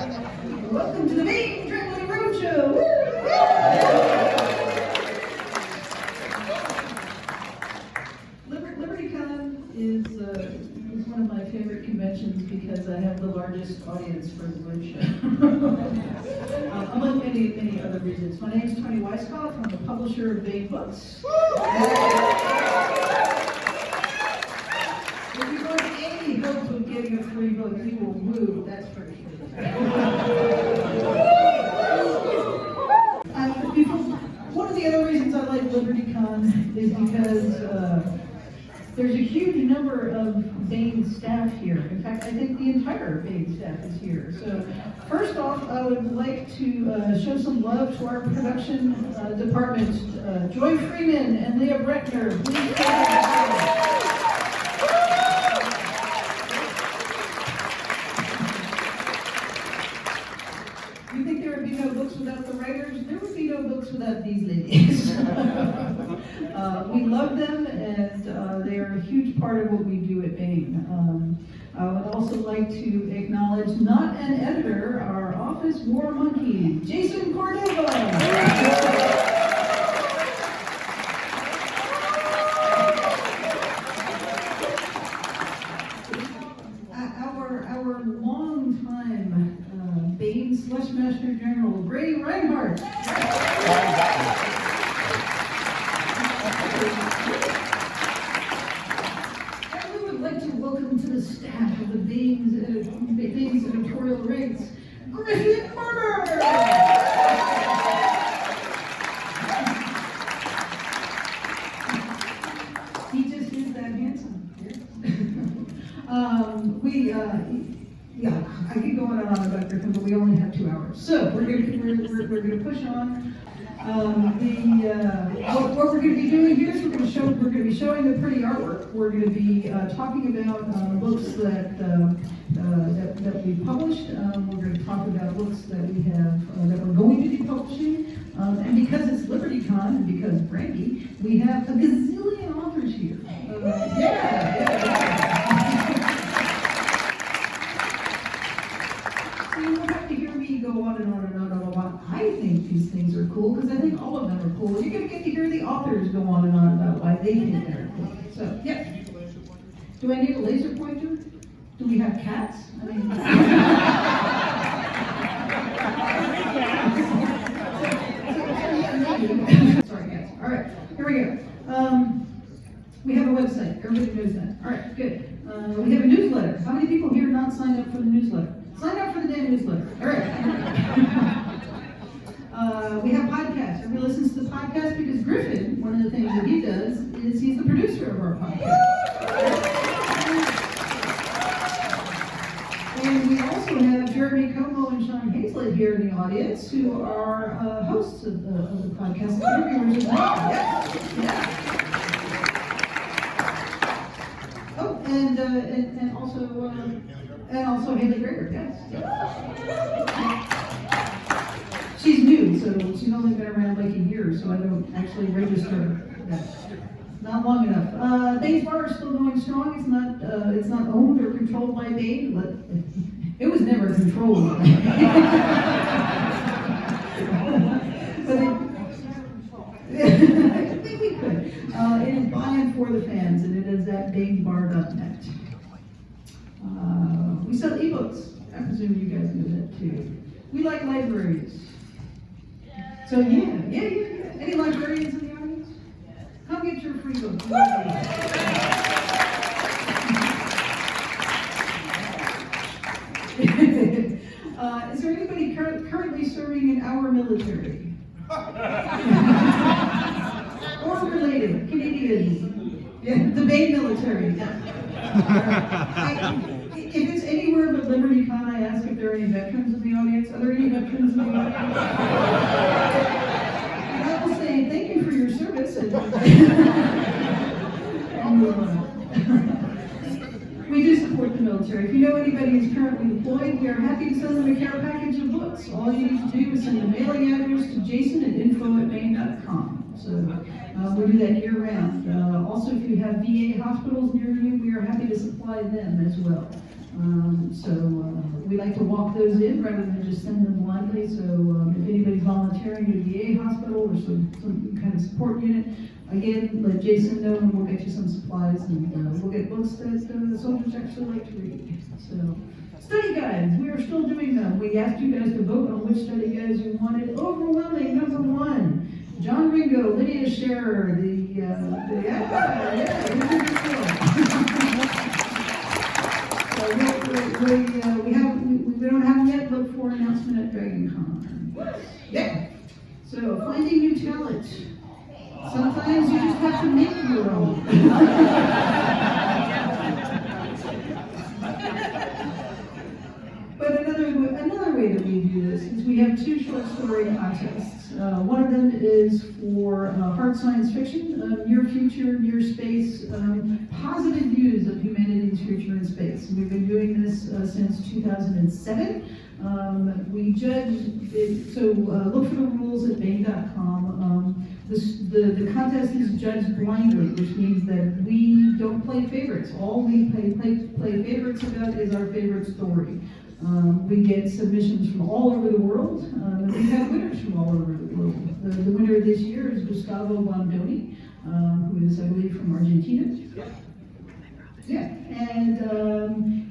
Welcome to the Baen Travelling Roadshow. LibertyCon is one of my favorite conventions because I have the largest audience for the roadshow. Among many other reasons. My name is Toni Weisskopf. I'm the publisher of Baen Books. If you're going to any hope of getting a free book, you will move, that's for sure. One of the other reasons I like LibertyCon is because there's a huge number of Baen staff here. In fact, I think the entire Baen staff is here. So first off, I would like to show some love to our production department. Joy Freeman and Leah Breckner, please stand. You think there would be no books without the writers? There would be no books without these ladies. We love them, and they are a huge part of what we do at Baen. I would also like to acknowledge not an editor, our office war monkey, Jason Cordova. Our long-time Baen Slushmaster General, Brady Reinhardt. And we would like to welcome to the staff of the Baen's editorial ranks, Griffin Murder. He just is that handsome. I could go on and on about Griffin, but we only have 2 hours, so we're gonna push on. What we're going to be doing here is we're going to be showing the pretty artwork. We're going to be talking about books that we published. We're going to talk about books that we have that we're going to be publishing. And because it's LibertyCon and because Brandy, we have a gazillion authors here. So you won't have to hear me go on and on and on about I think these things are cool, because I think all of them are cool. You're going to get to hear the authors go on and on about why they think they're cool. So, yeah. Do I need a laser pointer? Do we have cats? I mean, sorry, guys. All right, here we go. We have a website. Everybody knows that. All right, good. We have a newsletter. How many people here not signed up for the newsletter? Sign up for the damn newsletter. All right. We have podcasts. Everybody listens to the podcast because Griffin, one of the things that he does is he's the producer of our podcast. And we also have Jeremy Como and Sean Hazlett here in the audience, who are hosts of the podcast. Interviewers as well. Yeah. Oh, and also Haley Greger. Yes. She's new, so she's only been around like a year, so I don't actually register that. Not long enough. Baen's Bar is still going strong. It's not owned or controlled by Baen, but it was never controlled. But I think we could. It is by and for the fans, and it is at baensbar.net. We sell ebooks. I presume you guys know that too. We like libraries. So yeah. Any librarians in the audience? Come get your free book. Is there anybody currently serving in our military? Or related, Canadians? Yeah, the Baen military. If it's anywhere but LibertyCon, I ask if there are any veterans in the audience. Are there any veterans in the audience? And I will say thank you for your service. We do support the military. If you know anybody who's currently employed, we are happy to send them a care package of books. All you need to do is send a mailing address to jason@info@baen.com. So we do that year round. Also, if you have VA hospitals near you, we are happy to supply them as well. We like to walk those in rather than just send them blindly. So if anybody's volunteering at a VA hospital or some kind of support unit, again, let Jason know and we'll get you some supplies and we'll get books that the soldiers actually like to read. So, study guides, we are still doing them. We asked you guys to vote on which study guides you wanted. Overwhelming number one, John Ringo, Lydia Scherer, we don't have them yet. Look for announcement at DragonCon. Yeah. So finding new talent. Sometimes you just have to make your own. But another way that we do this is we have two short story contests. One of them is for hard science fiction, near future, near space, positive views of humanity's future in space. We've been doing this since 2007. We judge it, so look for the rules at Baen.com. The contest is judged blindly, which means that we don't play favorites. All we play favorites about is our favorite story. We get submissions from all over the world, and we have winners from all over the world. The winner this year is Gustavo Bondoni, who is, I believe, from Argentina. Yeah, and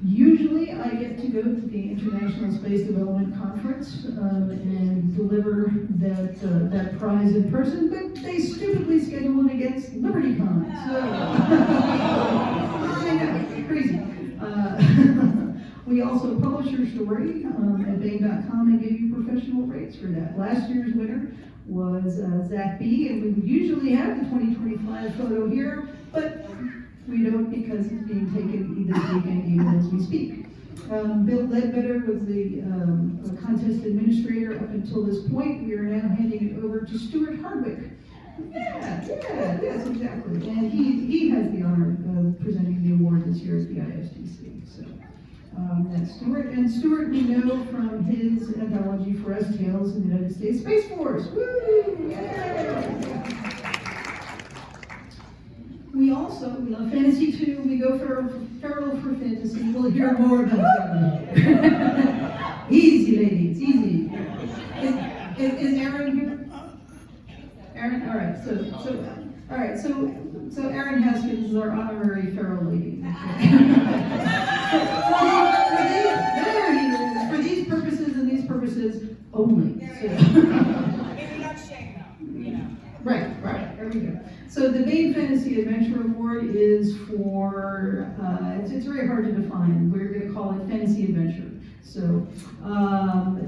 usually I get to go to the International Space Development Conference and deliver that prize in person, but they stupidly schedule it against LibertyCon. So, I know, crazy. We also publish your story at Baen.com and give you professional rates for that. Last year's winner was Zach B, and we would usually have the 2025 photo here, but we don't because it's being taken this weekend even as we speak. Bill Ledbetter was the contest administrator up until this point. We are now handing it over to Stuart Hardwick. Yes, exactly. And he has the honor of presenting the award this year at the ISTC. So that's Stuart. And Stuart we know from his anthology For Us Tales in the United States Space Force. Woo! Yay! We love fantasy too. We go for feral for fantasy. We'll hear more about that. Easy, ladies, easy. Is Aaron here? Aaron, all right. So Aaron Haskins is our honorary feral lady. There he is. For these purposes and these purposes only. Maybe not shame though, you know. Right. There we go. So the Baen Fantasy Adventure Award is for, it's very hard to define. We're going to call it fantasy adventure. So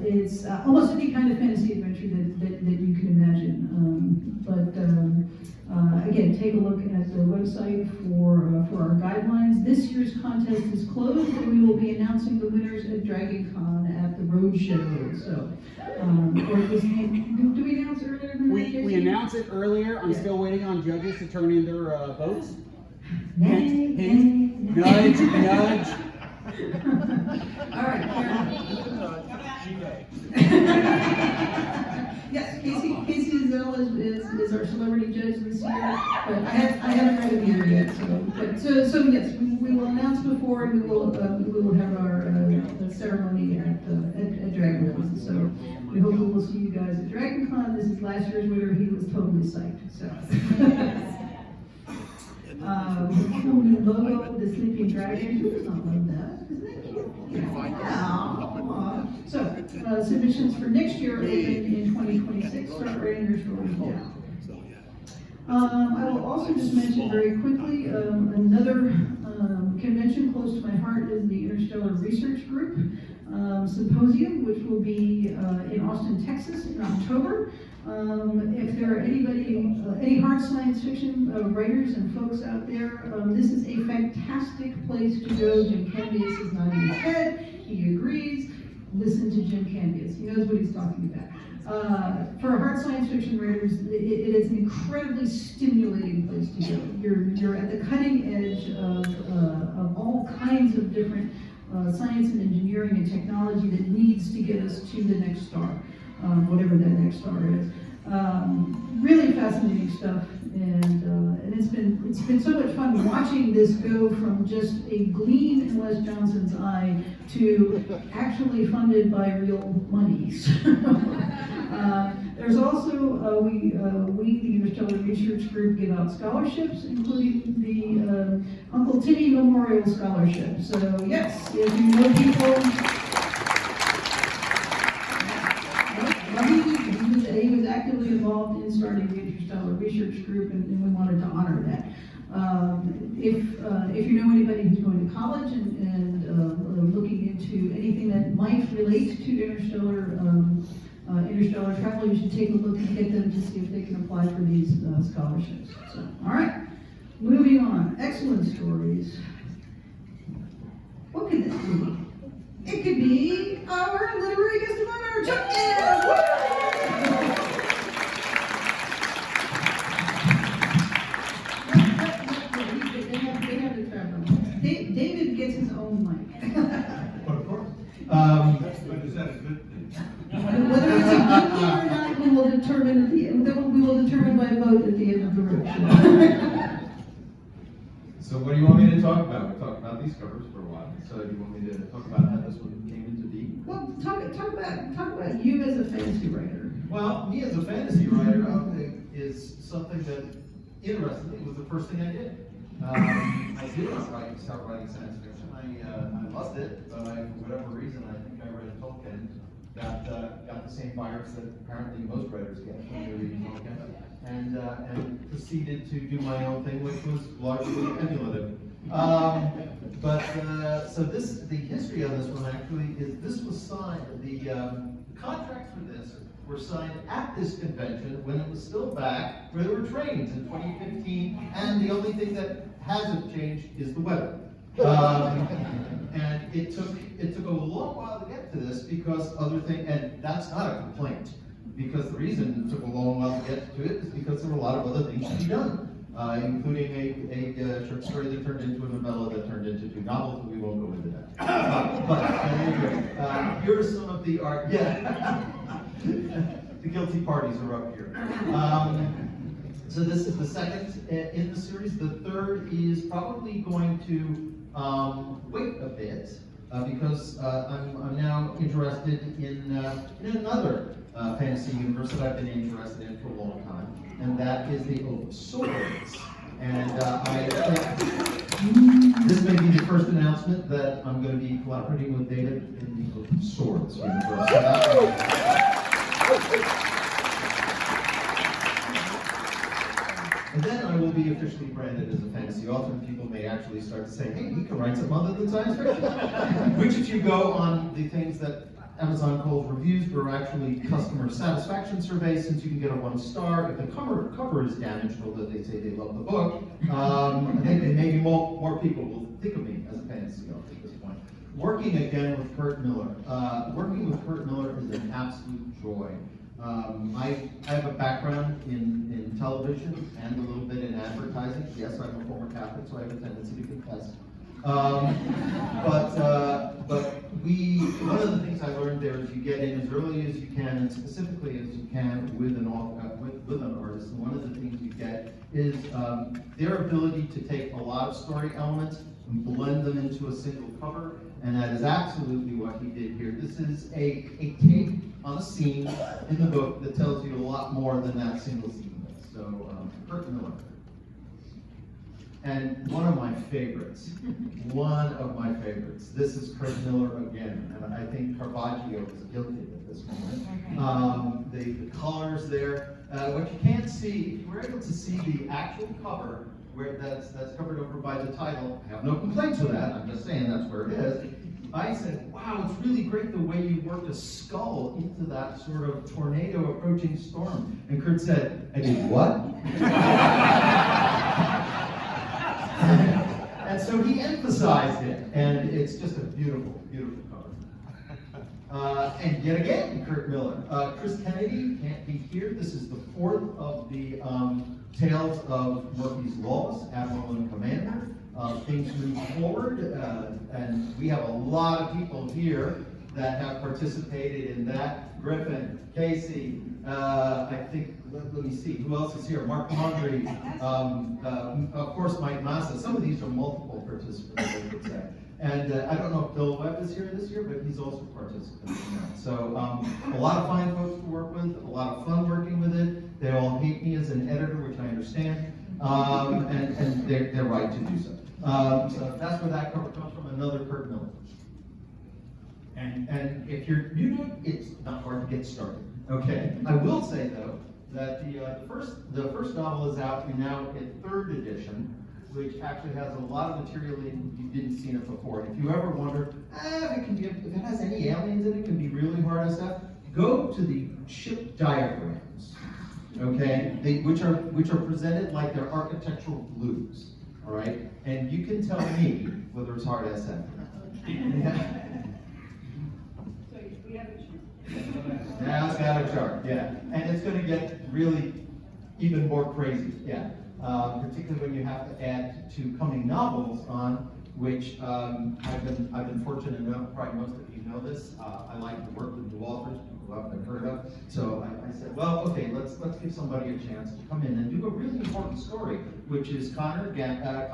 it's almost any kind of fantasy adventure that you can imagine. Again, take a look at the website for our guidelines. This year's contest is closed, and we will be announcing the winners at DragonCon at the Roadshow. So, do we announce earlier than that? We announced it earlier. I'm still waiting on judges to turn in their votes. Hint. Nudge. All right. Yes, Casey Zell is our celebrity judge this year, but I haven't read him here yet. So yes, we will announce before, and we will have our ceremony at DragonCon. So we hope we will see you guys at DragonCon. This is last year's winner. He was totally psyched. So. The cool new logo, the sleeping dragon. Who does not love that? Isn't that cute? Yeah. So, submissions for next year open in 2026. Start writing your stories down. I will also just mention very quickly another convention close to my heart is the Interstellar Research Group Symposium, which will be in Austin, Texas in October. If there are any hard science fiction writers and folks out there, this is a fantastic place to go. Jim Cambias is nodding his head. He agrees. Listen to Jim Cambias. He knows what he's talking about. For hard science fiction writers, it is an incredibly stimulating place to go. You're at the cutting edge of all kinds of different science and engineering and technology that needs to get us to the next star. Whatever that next star is. Really fascinating stuff. And it's been so much fun watching this go from just a gleam in Wes Johnson's eye to actually funded by real monies. There's also, we, the Interstellar Research Group, give out scholarships, including the Uncle Timmy Memorial Scholarship. So yes, if you know people, he was actively involved in starting the Interstellar Research Group, and we wanted to honor that. If you know anybody who's going to college and looking into anything that might relate to interstellar travel, you should take a look and get them to see if they can apply for these scholarships. So, all right, moving on. Excellent stories. What could this be? It could be our literary guest of honor, Chuck. David gets his own mic. Of course. But is that a good thing? Whether it's a good thing or not, we will determine by a vote at the end of the roadshow. So what do you want me to talk about? We talked about these covers for a while. So do you want me to talk about how this one came into being? Well, talk about you as a fantasy writer. Well, me as a fantasy writer is something that, interestingly, was the first thing I did. I did not start writing science fiction. I loved it, but for whatever reason, I think I read Tolkien, got the same virus that apparently most writers get when they're reading Tolkien, and proceeded to do my own thing, which was largely emulative. So the history of this one actually is this was signed, the contracts for this were signed at this convention when it was still back where there were trains in 2015, and the only thing that hasn't changed is the weather. And it took a long while to get to this because and that's not a complaint, because the reason it took a long while to get to it is because there were a lot of other things to be done, including a short story that turned into a novella that turned into 2 novels, but we won't go into that. But anyway, here are some of the art. Yeah. The guilty parties are up here. So this is the second in the series. The third is probably going to wait a bit because I'm now interested in another fantasy universe that I've been interested in for a long time, and that is the Oath of Swords. And this may be the first announcement that I'm going to be collaborating with David in the Oath of Swords universe. And then I will be officially branded as a fantasy author, and people may actually start to say, hey, he can write something other than science fiction. Which, if you go on the things that Amazon calls reviews, are actually customer satisfaction surveys, since you can get a 1 star. If the cover is damaged, although they say they love the book, I think maybe more people will think of me as a fantasy author at this point. Working again with Kurt Miller. Working with Kurt Miller is an absolute joy. I have a background in television and a little bit in advertising. Yes, I'm a former Catholic, so I have a tendency to confess. One of the things I learned there is you get in as early as you can, and specifically as you can with an artist. And one of the things you get is their ability to take a lot of story elements and blend them into a single cover, and that is absolutely what he did here. This is a take on a scene in the book that tells you a lot more than that single scene does. So, Kurt Miller. And one of my favorites, this is Kurt Miller again, and I think Caravaggio is guilty at this moment. The colors there, what you can't see, if you were able to see the actual cover, where that's covered over by the title, I have no complaints with that, I'm just saying that's where it is. I said, wow, it's really great the way you worked a skull into that sort of tornado approaching storm. And Kurt said, I did what? And so he emphasized it, and it's just a beautiful, beautiful cover. And yet again, Kurt Miller. Chris Kennedy can't be here. This is the 4th of the Tales of Murphy's Laws, Admiral and Commander. Things move forward, and we have a lot of people here that have participated in that. Griffin, Casey, I think, let me see, who else is here? Mark Mondry, of course, Mike Massa. Some of these are multiple participants, I would say. And I don't know if Bill Webb is here this year, but he's also a participant in that. So a lot of fine folks to work with, a lot of fun working with it. They all hate me as an editor, which I understand, and they're right to do so. So that's where that cover comes from, another Kurt Miller. And if you're new to it, it's not hard to get started. Okay. I will say though that the first novel is out now in 3rd edition, which actually has a lot of material in you didn't see it before. And if you ever wonder, if it has any aliens in it, it can be really hard and stuff. Go to the ship diagrams, okay? Which are presented like they're architectural blues, all right? And you can tell me whether it's hard SF or not. Yeah. So we have a chart. Now it's got a chart, yeah. And it's going to get really even more crazy, yeah. Particularly when you have to add 2 coming novels on, which I've been fortunate enough, probably most of you know this, I like to work with new authors, people who haven't heard of. So I said, well, okay, let's give somebody a chance to come in and do a really important story, which is Connor Gannon,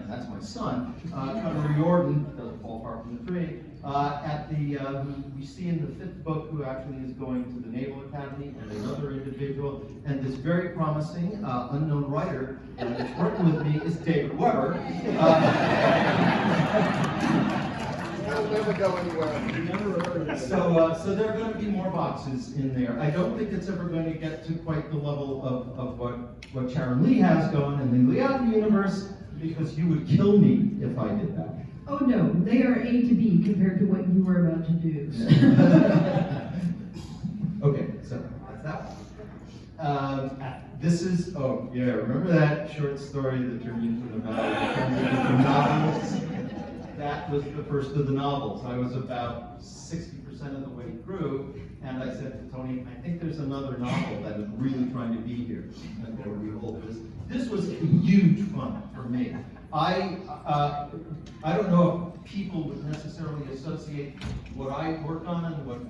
that's my son, Connor Riordan, doesn't fall far from the tree, who we see in the 5th book, who actually is going to the Naval Academy, and another individual, and this very promising unknown writer that's working with me is David Weber. That'll never go anywhere. So there are going to be more boxes in there. I don't think it's ever going to get to quite the level of what Sharon Lee has going in the Liaden universe, because you would kill me if I did that. Oh no, they are A to B compared to what you were about to do. Okay, so that's that one. This is, oh yeah, remember that short story that turned into the novels? That was the first of the novels. I was about 60% of the way through, and I said to Toni, I think there's another novel that is really trying to be here. And there we hold this. This was huge fun for me. I don't know if people would necessarily associate what I work on and what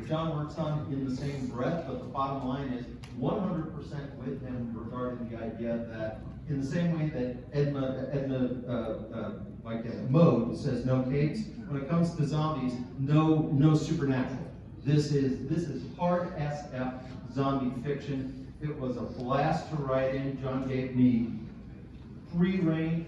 John works on in the same breath, but the bottom line is 100% with him regarding the idea that in the same way that Edna Mode says no capes, when it comes to zombies, no supernatural. This is hard SF zombie fiction. It was a blast to write in. John gave me free rein,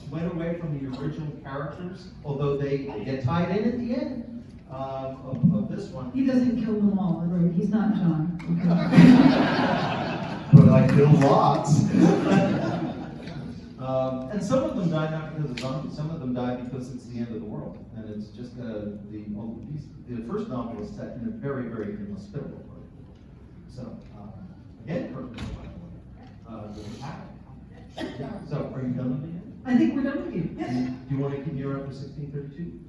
went away from the original characters, although they get tied in at the end of this one. He doesn't kill them all, right? He's not John. But I kill lots. And some of them die not because of zombies, some of them die because it's the end of the world. And it's just the first novel is set in a very, very inhospitable place. So, again, so are you done with me? I think we're done with you. Yes. Do you want to keep me around for 1632?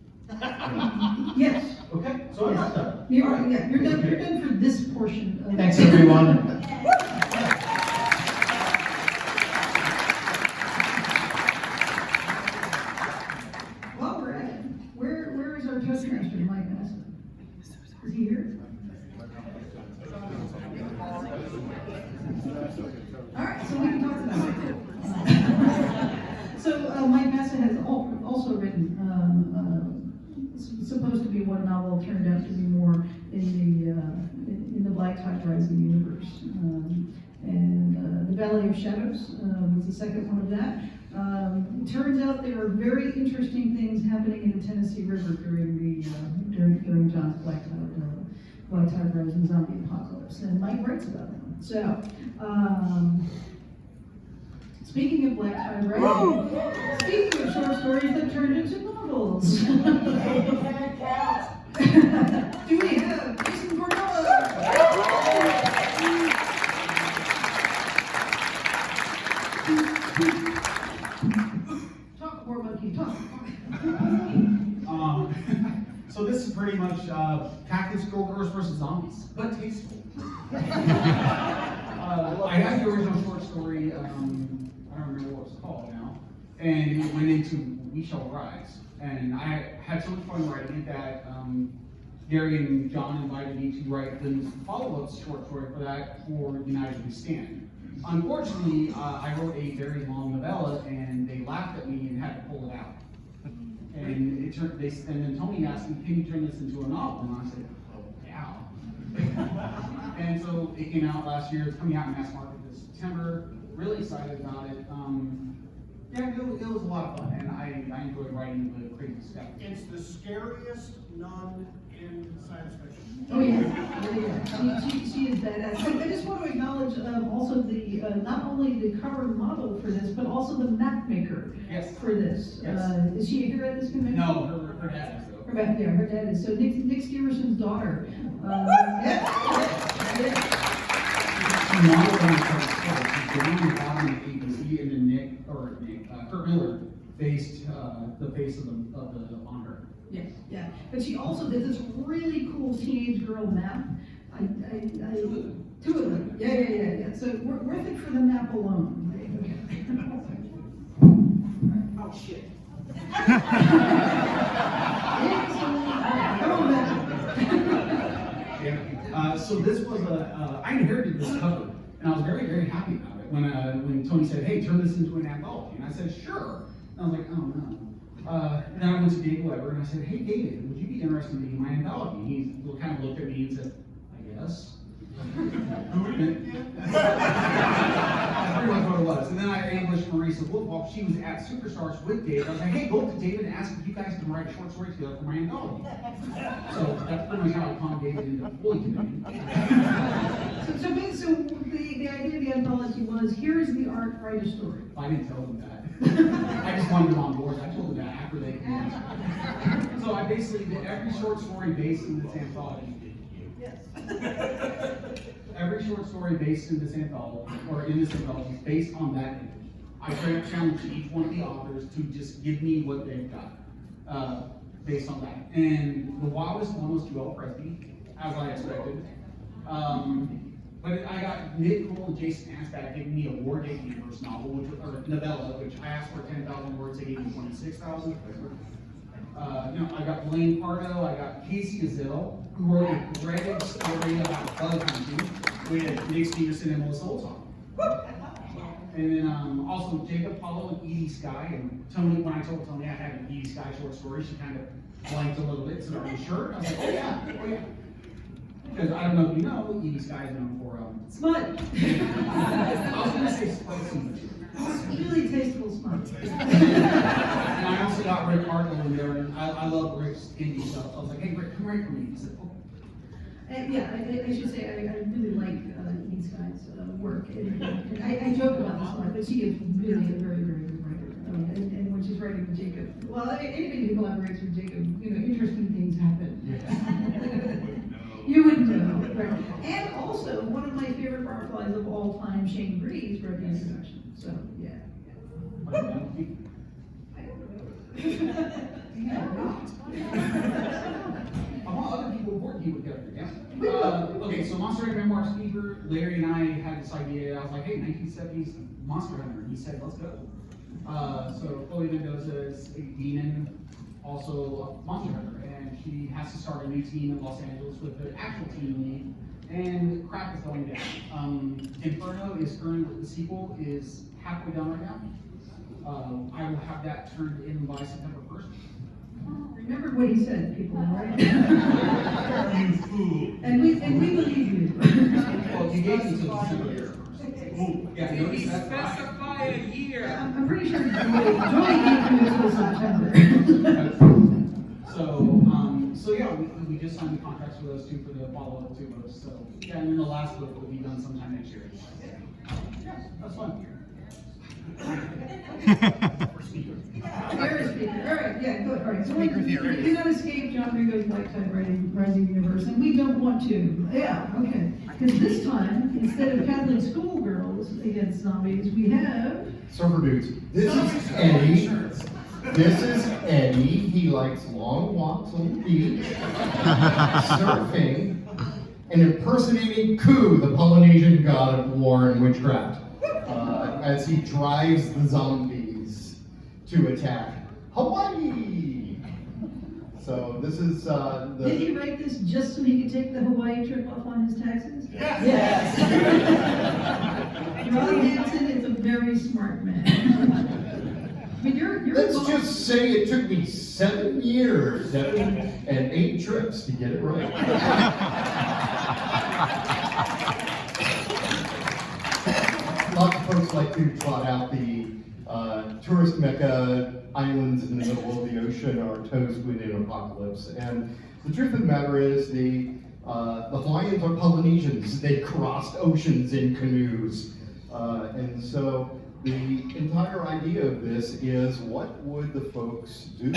Yes. Okay, so I'm not done. You're, All right. yeah, you're done for this portion of Thanks, everyone. While we're at it, where is our Toastmaster, Mike Massa? Is he here? All right, so we can talk about it. So Mike Massa has also written, supposed to be one novel, turned out to be more in the Black Tide Rising universe. And The Valley of Shadows was the second one of that. It turns out there are very interesting things happening in the Tennessee River during John's Black Tide Rising zombie apocalypse, and Mike writes about them. So, speaking of Black Tide Rising, speaking of short stories that turned into novels. Do we have Jason Cornella? Talk, more monkey, talk. So this is pretty much Cactus Girls versus Zombies, but tasteful. I got the original short story, I don't remember what it's called now, and it went into We Shall Rise. And I had so much fun writing it that Gary and John invited me to write the follow-up short story for that for United We Stand. Unfortunately, I wrote a very long novella, and they laughed at me and had to pull it out. And and then Tony asked me, "Can you turn this into a novel?" And I said, "Oh, yeah." And so it came out last year. It's coming out in mass market this September. Really excited about it. Yeah, it was a lot of fun, and I enjoyed writing the crazy stuff. It's the scariest nun in science fiction. Oh, yeah. She is badass. I just want to acknowledge also the, not only the cover model for this, but also the map maker Yes. for this. Yes. Is she here at this convention? No, her dad is though. Her dad is. So Nick Steverson's daughter. She modeled on her story. She's down the bottom of ABC, and then Kurt Miller based the face of the on her. Yes, yeah. But she also did this really cool teenage girl map. Two of them. Yeah. So worth it for the map alone. Oh, shit. Come on back. Yeah. So this was I inherited this cover, and I was very, very happy about it when Tony said, "Hey, turn this into an anthology," and I said, "Sure." And I was like, "Oh no." And then I went to David Weber and I said, "Hey, David, would you be interested in being my anthology?" And he kind of looked at me and said, "I guess." That's pretty much what it was. And then I ambushed Marisa Wolf while she was at Superstars with David. I was like, "Hey, go to David and ask if you guys can write a short story together for my anthology." So that's pretty much how I conned David into fully committing. So the idea of the anthology was, here is the art, write a story. I didn't tell them that. I just wanted them on board. I told them that after they came. So I basically did every short story based in this anthology. Yes. Every short story based in this anthology, or in this anthology, is based on that image. I challenge each one of the authors to just give me what they've got, based on that. And the wildest one was Joel Presby, as I expected. But I got Nick Cole and Jason Asback giving me a War Day Universe novel, or novella, which I asked for 10,000 words, they gave me 26,000. I got Blaine Pardo, I got Casey Azell, who wrote a great story about bug hunting with Nick Stevenson and Melissa Olson. And then also Jacob Paulo and Edie Skye, and Tony, when I told Tony I had an Edie Skye short story, she kind of blanked a little bit, so are you sure? I was like, oh yeah. Because I don't know if you know, Edie Skye is known for Smut. I was gonna say spicy. Really tasteful smut. And I also got Rick Hartnell in there, and I love Rick's indie stuff. So I was like, "Hey Rick, come write for me." He said, "Oh." And yeah, I should say I really like these guys' work. And I joke about this a lot, but she is really a very, very good writer. And when she's writing with Jacob, well, anybody who collaborates with Jacob, interesting things happen. You would know, right? And also, one of my favorite fireflies of all time, Shane Breeze, wrote the introduction. So, yeah. I don't know. I want other people working you would go through, yeah. Okay, so Monster Hunter Memoir Speaker, Larry and I had this idea. I was like, "Hey, 1970s Monster Hunter." And he said, "Let's go." So Chloe Mendoza is a demon, also a Monster Hunter, and she has to start a new team in Los Angeles with the actual team lead, and crap is going down. Inferno is currently, the sequel is halfway done right now. I will have that turned in by September 1st. Remember what he said, people, right? You fool. And we believe you. Well, you gave me until December 1st. Ooh, yeah, notice that. Specify a year. I'm pretty sure Joey gave you until September. So yeah, we just signed the contracts for those two for the follow-up to those. So yeah, and then the last book will be done sometime next year. Yeah, that's fun. You're a speaker. All right, yeah, good. All right, so we cannot escape John Ringo's lifetime rising universe, and we don't want to. Yeah, okay. Because this time, instead of Catholic schoolgirls against zombies, we have surfer dudes. This is Eddie. This is Eddie. He likes long walks on the beach, surfing, and impersonating Ku, the Polynesian god of war and witchcraft, as he drives the zombies to attack Hawaii. So this is Did he write this just so he could take the Hawaii trip off on his taxes? Yes. Ron Hansen is a very smart man. I mean, you're Let's involved- just say it took me 7 years and 8 trips to get it right. Lots of folks like to trot out the tourist mecca islands in the middle of the ocean are toast within an apocalypse. And the truth of the matter is the Hawaiians are Polynesians. They crossed oceans in canoes. And so the entire idea of this is what would the folks do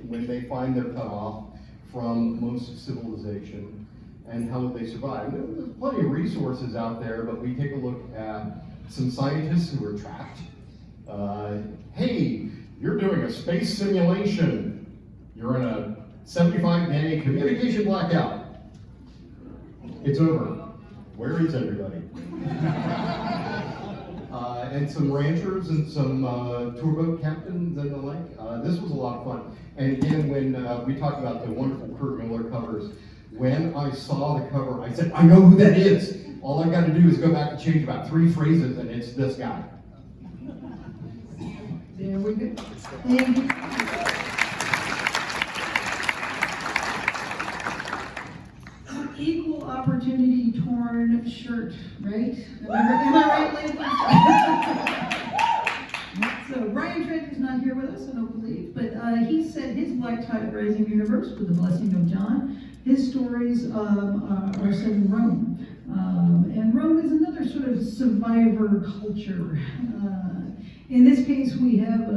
when they find they're cut off from most of civilization, and how would they survive? There's plenty of resources out there, but we take a look at some scientists who are trapped. Hey, you're doing a space simulation. You're in a 75-day communication blackout. It's over. Where is everybody? And some ranchers and some tour boat captains and the like. This was a lot of fun. And again, when we talked about the wonderful Kurt Miller covers, when I saw the cover, I said, I know who that is. All I got to do is go back and change about 3 phrases, and it's this guy. There we go. Thank you. Equal opportunity torn shirt, right? Am I right, ladies? So Brian Trent is not here with us, I don't believe, but he said his Black Tide Rising universe with the blessing of John. His stories are set in Rome. And Rome is another sort of survivor culture. In this case, we have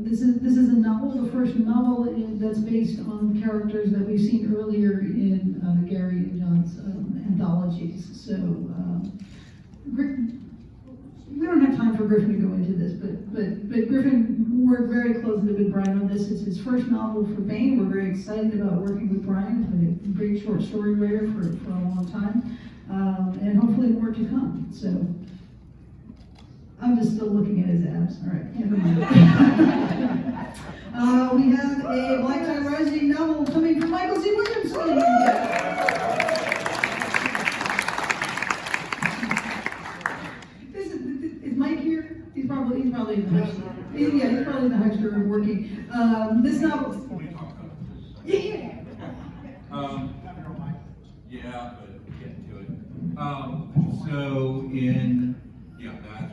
this is a novel, the first novel that's based on characters that we've seen earlier in Gary and John's anthologies. So we don't have time for Griffin to go into this, but Griffin worked very closely with Brian on this. It's his first novel for Baen. We're very excited about working with Brian, who's been a great short story writer for a long time, and hopefully more to come. So I'm just still looking at his abs. All right, never mind. We have a Black Tide Rising novel coming from Michael C. Williamson. Is Mike here? He's probably in the huckster. He's probably in the huckster working. This novel. Yeah. Yeah, but getting to it. That's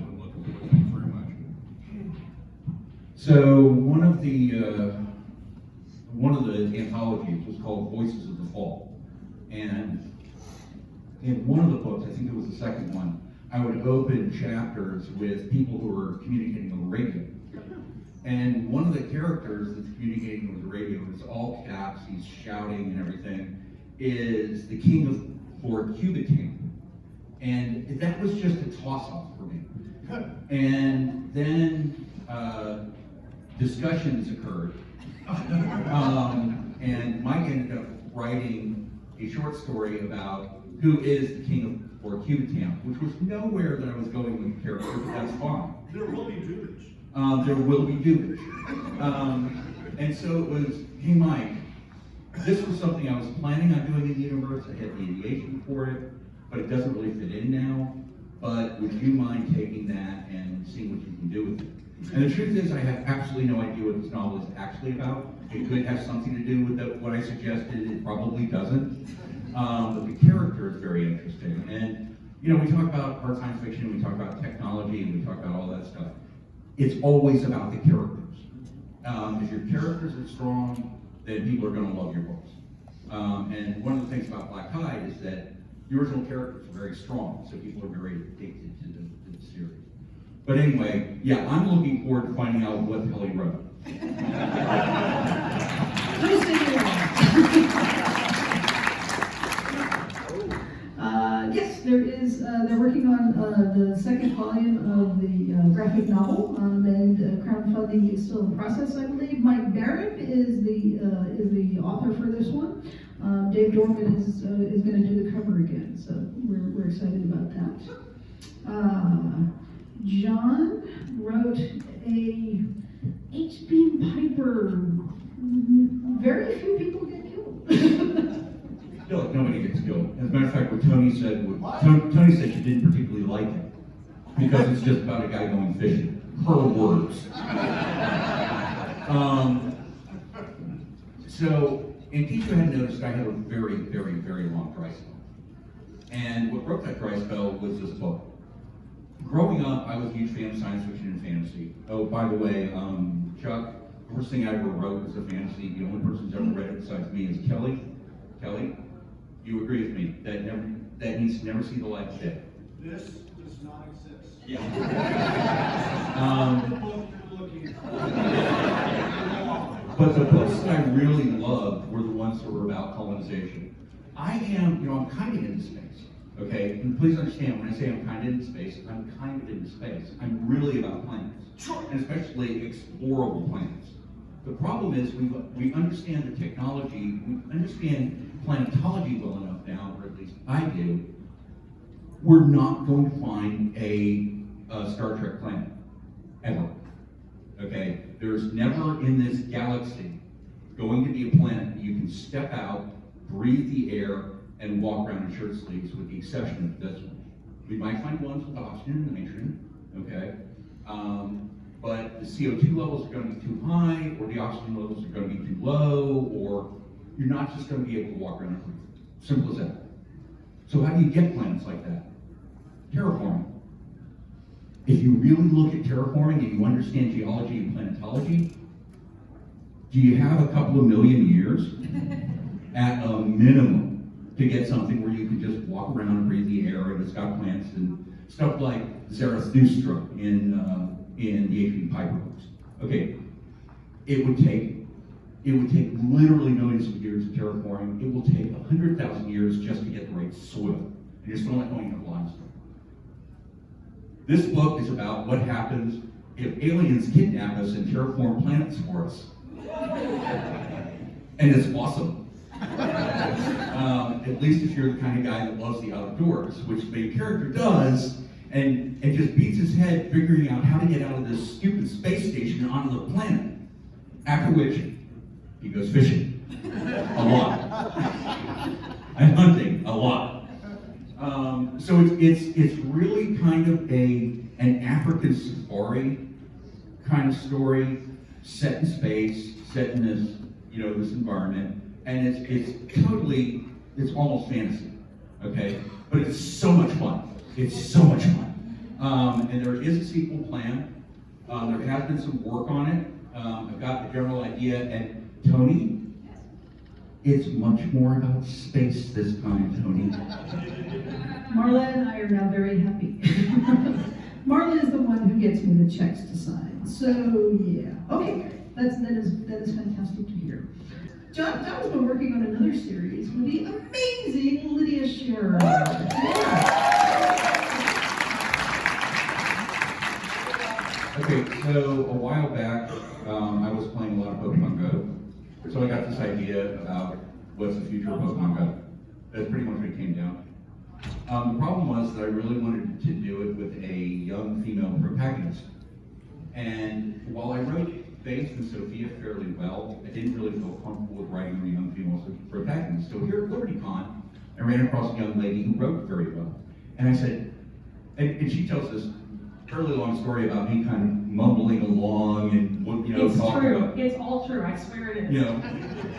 what I'm looking for. Thanks very much. So one of the anthologies was called Voices of the Fall, and in one of the books, I think it was the second one, I would open chapters with people who were communicating over radio. And one of the characters that's communicating over the radio is all caps, he's shouting and everything, is the king of Fort Cubitan. And that was just a toss-up for me. And then discussions occurred. And Mike ended up writing a short story about who is the king of Fort Cubitan, which was nowhere that I was going with the character, but that's fine. There will be Jewish. There will be Jewish. And so it was, hey Mike, this was something I was planning on doing in the universe. I had the ideation for it, but it doesn't really fit in now. But would you mind taking that and seeing what you can do with it? And the truth is, I have absolutely no idea what this novel is actually about. It could have something to do with what I suggested. It probably doesn't. But the character is very interesting. And, you know, we talk about hard science fiction, we talk about technology, and we talk about all that stuff. It's always about the characters. If your characters are strong, then people are going to love your books. And one of the things about Black Tide is that the original characters are very strong, so people are very addicted to the series. But anyway, yeah, I'm looking forward to finding out what the hell he wrote. Yes, there is. They're working on the second volume of the graphic novel, and crowdfunding is still in process, I believe. Mike Barrett is the author for this one. Dave Dorman is going to do the cover again, so we're excited about that. John wrote a H-beam Piper, very few people get killed. No, nobody gets killed. As a matter of fact, what Toni said, Toni said she didn't particularly like it because it's just about a guy going fishing. Her words. So, in case you hadn't noticed, I had a very, very, very long dry spell. And what broke that dry spell was this book. Growing up, I was a huge fan of science fiction and fantasy. Oh, by the way, Chuck, the first thing I ever wrote was a fantasy. The only person who's ever read it besides me is Kelly. Kelly, you agree with me that needs to never see the light of day. This does not exist. Yeah. The book you're looking for. But the books that I really loved were the ones that were about colonization. I'm kind of into space, okay? And please understand, when I say I'm kind of into space, I'm kind of into space. I'm really about planets, and especially explorable planets. The problem is we understand the technology, we understand planetology well enough now, or at least I do. We're not going to find a Star Trek planet, ever. Okay? There's never in this galaxy going to be a planet that you can step out, breathe the air, and walk around in shirt sleeves, with the exception of this one. We might find ones with oxygen and nitrogen, okay? But the CO2 levels are going to be too high, or the oxygen levels are going to be too low, or you're not just going to be able to walk around and breathe. Simple as that. So how do you get planets like that? Terraforming. If you really look at terraforming and you understand geology and planetology, do you have a couple of million years at a minimum to get something where you can just walk around and breathe the air and it's got plants and stuff like Zarathustra in the H.P. Piper books? Okay, it would take literally millions of years of terraforming. It will take 100,000 years just to get the right soil. And you're still not going to have limestone. This book is about what happens if aliens kidnap us and terraform planets for us. And it's awesome. At least if you're the kind of guy that loves the outdoors, which the main character does, and just beats his head figuring out how to get out of this stupid space station onto the planet. After which, he goes fishing. A lot. And hunting. A lot. So it's really kind of an African safari kind of story, set in space, set in this, this environment, and it's almost fantasy, okay? But it's so much fun. It's so much fun. And there is a sequel planned. There has been some work on it. I've got the general idea, and Toni, it's much more about space this time, Toni. Marla and I are now very happy. Marla is the one who gets me the checks to sign. So yeah, okay, that is fantastic to hear. John's been working on another series with the amazing Lydia Scherer. Okay, so a while back, I was playing a lot of Pokemon Go. So I got this idea about what's the future of Pokemon Go. That's pretty much what it came down. The problem was that I really wanted to do it with a young female protagonist. And while I wrote Faith and Sophia fairly well, I didn't really feel comfortable with writing a young female protagonist. So here at LibertyCon, I ran across a young lady who wrote very well. And I said, and she tells this fairly long story about me kind of mumbling along and It's talking true. about. It's all true. I swear it is.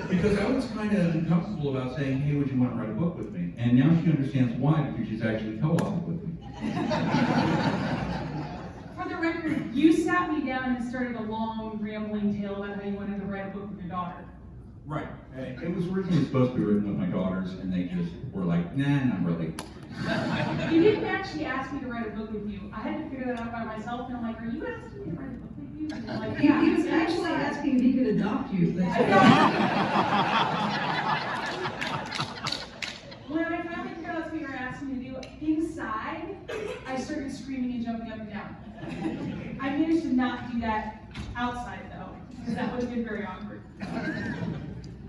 Because I was kind of uncomfortable about saying, hey, would you want to write a book with me? And now she understands why, because she's actually co-authored with me. For the record, you sat me down and started a long, rambling tale about how you wanted to write a book with your daughter. Right. It was originally supposed to be written with my daughters, and they just were like, nah, not really. You didn't actually ask me to write a book with you. I had to figure that out by myself, and I'm like, are you asking me to write a book with you? And you're like, yeah. He was actually asking if he could adopt you. When I finally figured out what you were asking me to do, inside, I started screaming and jumping up and down. I managed to not do that outside, though, because that would have been very awkward.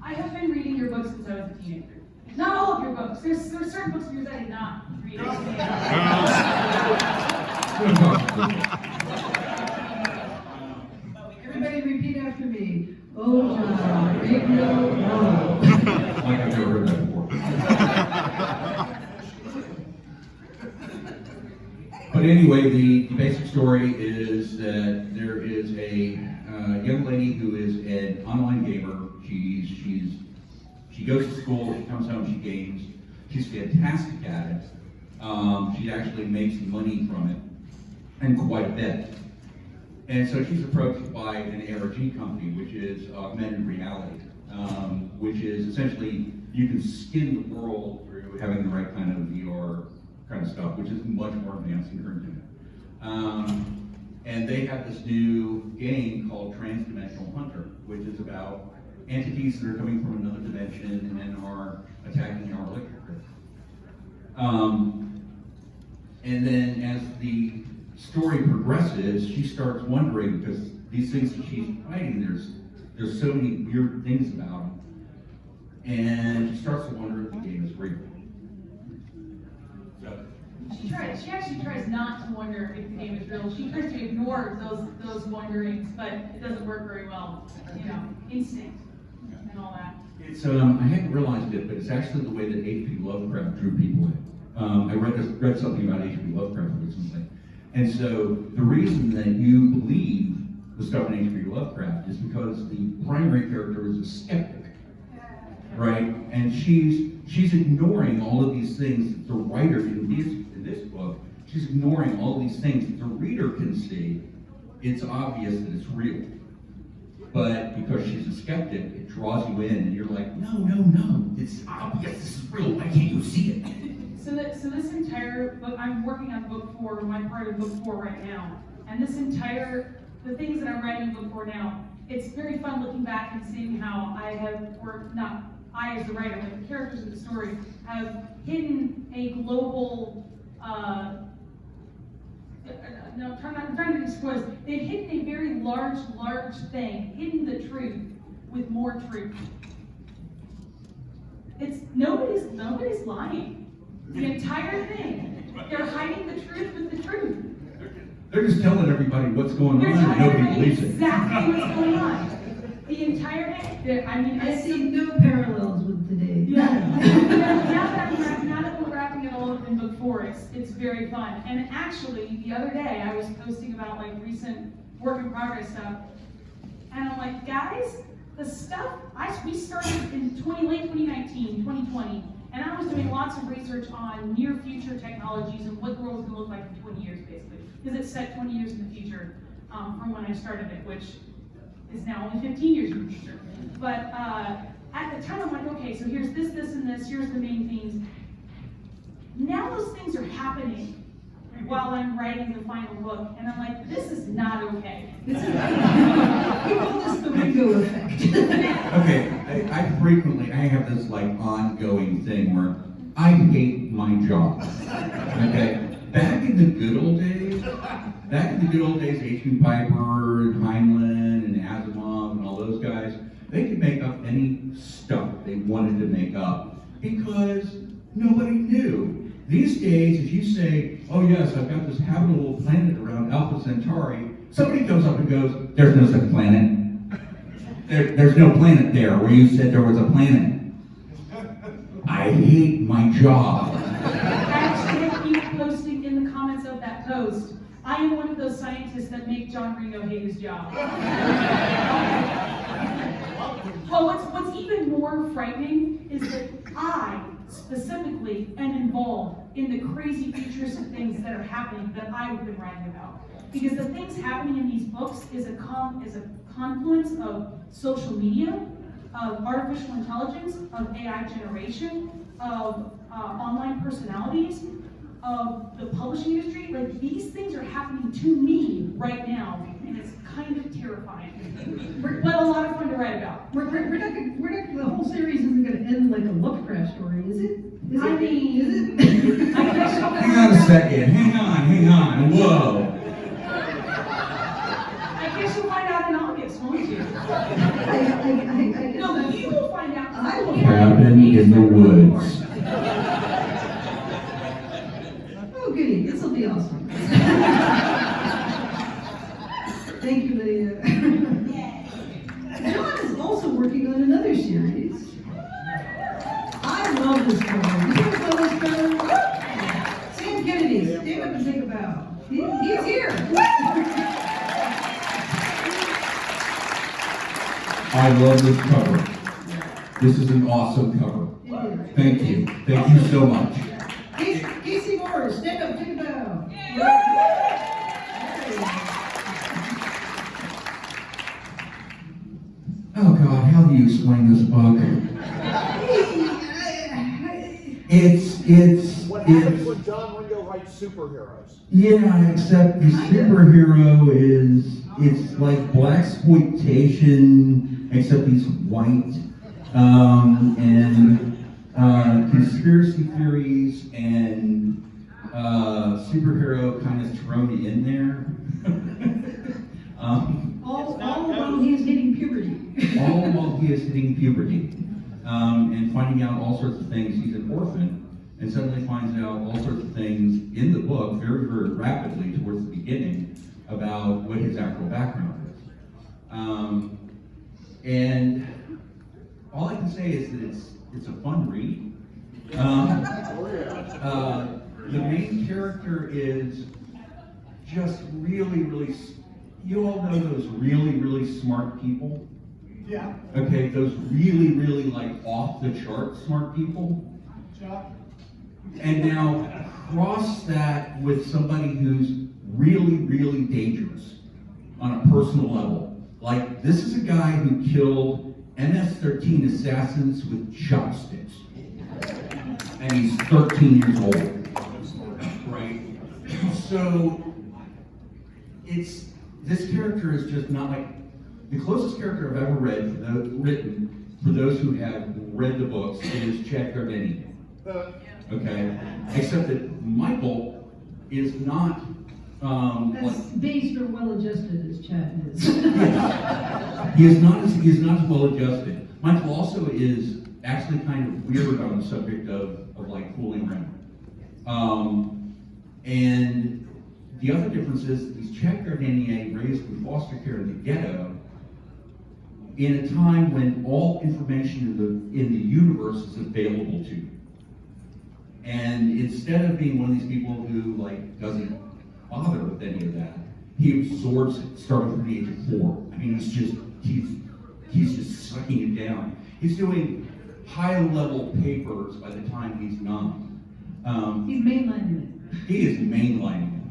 I have been reading your books since I was a teenager. Not all of your books. There's certain books of yours I did not read. Everybody Big no, no. Like I've never heard that before. But anyway, the basic story is that there is a young lady who is an online gamer. She goes to school, she comes home, she games. She's fantastic at it. She actually makes money from it, and quite a bit. And so she's approached by an ARG company, which is augmented reality, which is essentially you can skin the world through having the right kind of VR kind of stuff, which is much more advanced than current internet. And they have this new game called Transdimensional Hunter, which is about entities that are coming from another dimension and are attacking our electric grid. And then as the story progresses, she starts wondering, because these things that she's fighting, there's so many weird things about them, and she starts to wonder if the game is real. So, She actually tries not to wonder if the game is real. She tries to ignore those wonderings, but it doesn't work very well. You know, instinct and all that. it's I hadn't realized it, but it's actually the way that H.P. Lovecraft drew people in. I read something about H.P. Lovecraft recently, and so the reason that you believe the stuff in H.P. Lovecraft is because the primary character is a skeptic, right? And she's ignoring all of these things that the writer in this book. She's ignoring all these things that the reader can see. It's obvious that it's real, but because she's a skeptic, it draws you in, and you're like, no, it's obvious. This is real. Why can't you see it? So this entire book, I'm working on book 4, my part of book 4 right now, and the things that I'm writing in book 4 now, it's very fun looking back and seeing how I have worked, not I as the writer, but the characters of the story have hidden a global, I'm trying to disclose, they've hidden a very large thing, hidden the truth with more truth. Nobody's lying. The entire thing. They're hiding the truth with the truth. They're just telling everybody what's going They're on, and telling nobody everybody believes it. exactly what's going on. The entire thing. I see no parallels with today. Now that we're wrapping it all up in book 4, it's very fun. And actually, the other day I was posting about like recent work in progress stuff, and I'm like, guys, the stuff we started in late 2019, 2020, and I was doing lots of research on near future technologies and what the world's gonna look like in 20 years, basically, because it's set 20 years in the future from when I started it, which is now only 15 years in the future. But at the time, I'm like, okay, so here's this, and this, here's the main themes. Now those things are happening while I'm writing the final book, and I'm like, this is not okay. We call this the Ringo effect. Okay, I have this like ongoing thing where I hate my job. Okay, back in the good old days, H.B. Piper and Heinlein and Asimov and all those guys, they could make up any stuff they wanted to make up because nobody knew. These days, if you say, oh yes, I've got this habitable planet around Alpha Centauri, somebody comes up and goes, there's no such planet. There's no planet there where you said there was a planet. I hate my job. Actually, I keep posting in the comments of that post, I am one of those scientists that make John Ringo hate his job. Well, what's even more frightening is that I specifically am involved in the crazy futuristic things that are happening that I've been writing about. Because the things happening in these books is a confluence of social media, of artificial intelligence, of AI generation, of online personalities, of the publishing industry. Like, these things are happening to me right now, and it's kind of terrifying. But a lot of fun to write about. We're not gonna, the whole series isn't gonna end like a Lovecraft story, is it? I mean, is it? I guess you'll Hang on a second, hang on, whoa. I guess you'll find out in August, won't you? I guess No, that's you what- will find out. I will Cabin in the woods. Oh, goody, this will be awesome. Thank you, Lydia. John is also working on another He's here. I love this cover. This is an awesome cover. Thank you. Thank you so much. Casey Morris, stand up, take a bow. Oh God, how do you explain this book? What happens when John Ringo writes superheroes? Yeah, except the superhero it's like blaxploitation, except he's white, and conspiracy theories and superhero kind of thrown in there. All while he is hitting puberty. All while he is hitting puberty, and finding out all sorts of things. He's an orphan, and suddenly finds out all sorts of things in the book very, very rapidly towards the beginning about what his actual background is. And all I can say is that it's a fun read. The main character is just really, really. You all know those really, really smart people? Yeah. Okay, those really, really like off the chart smart people. Chuck? And now cross that with somebody who's really, really dangerous on a personal level. Like, this is a guy who killed MS-13 assassins with chopsticks. And he's 13 years old. Right? So, this character is just not like, the closest character I've ever written for those who have read the books is Chad Gardenia. Okay? Except that Michael is not, As based or well-adjusted as Chad is. he is not as well adjusted. Michael also is actually kind of weird on the subject of like fooling around. And the other difference is Chad Gardenia raised in foster care in the ghetto in a time when all information in the universe is available to you. And instead of being one of these people who like doesn't bother with any of that, he absorbs it starting from the age of 4. I mean, he's just sucking it down. He's doing high-level papers by the time he's 9. He's mainlining it. He is mainlining it.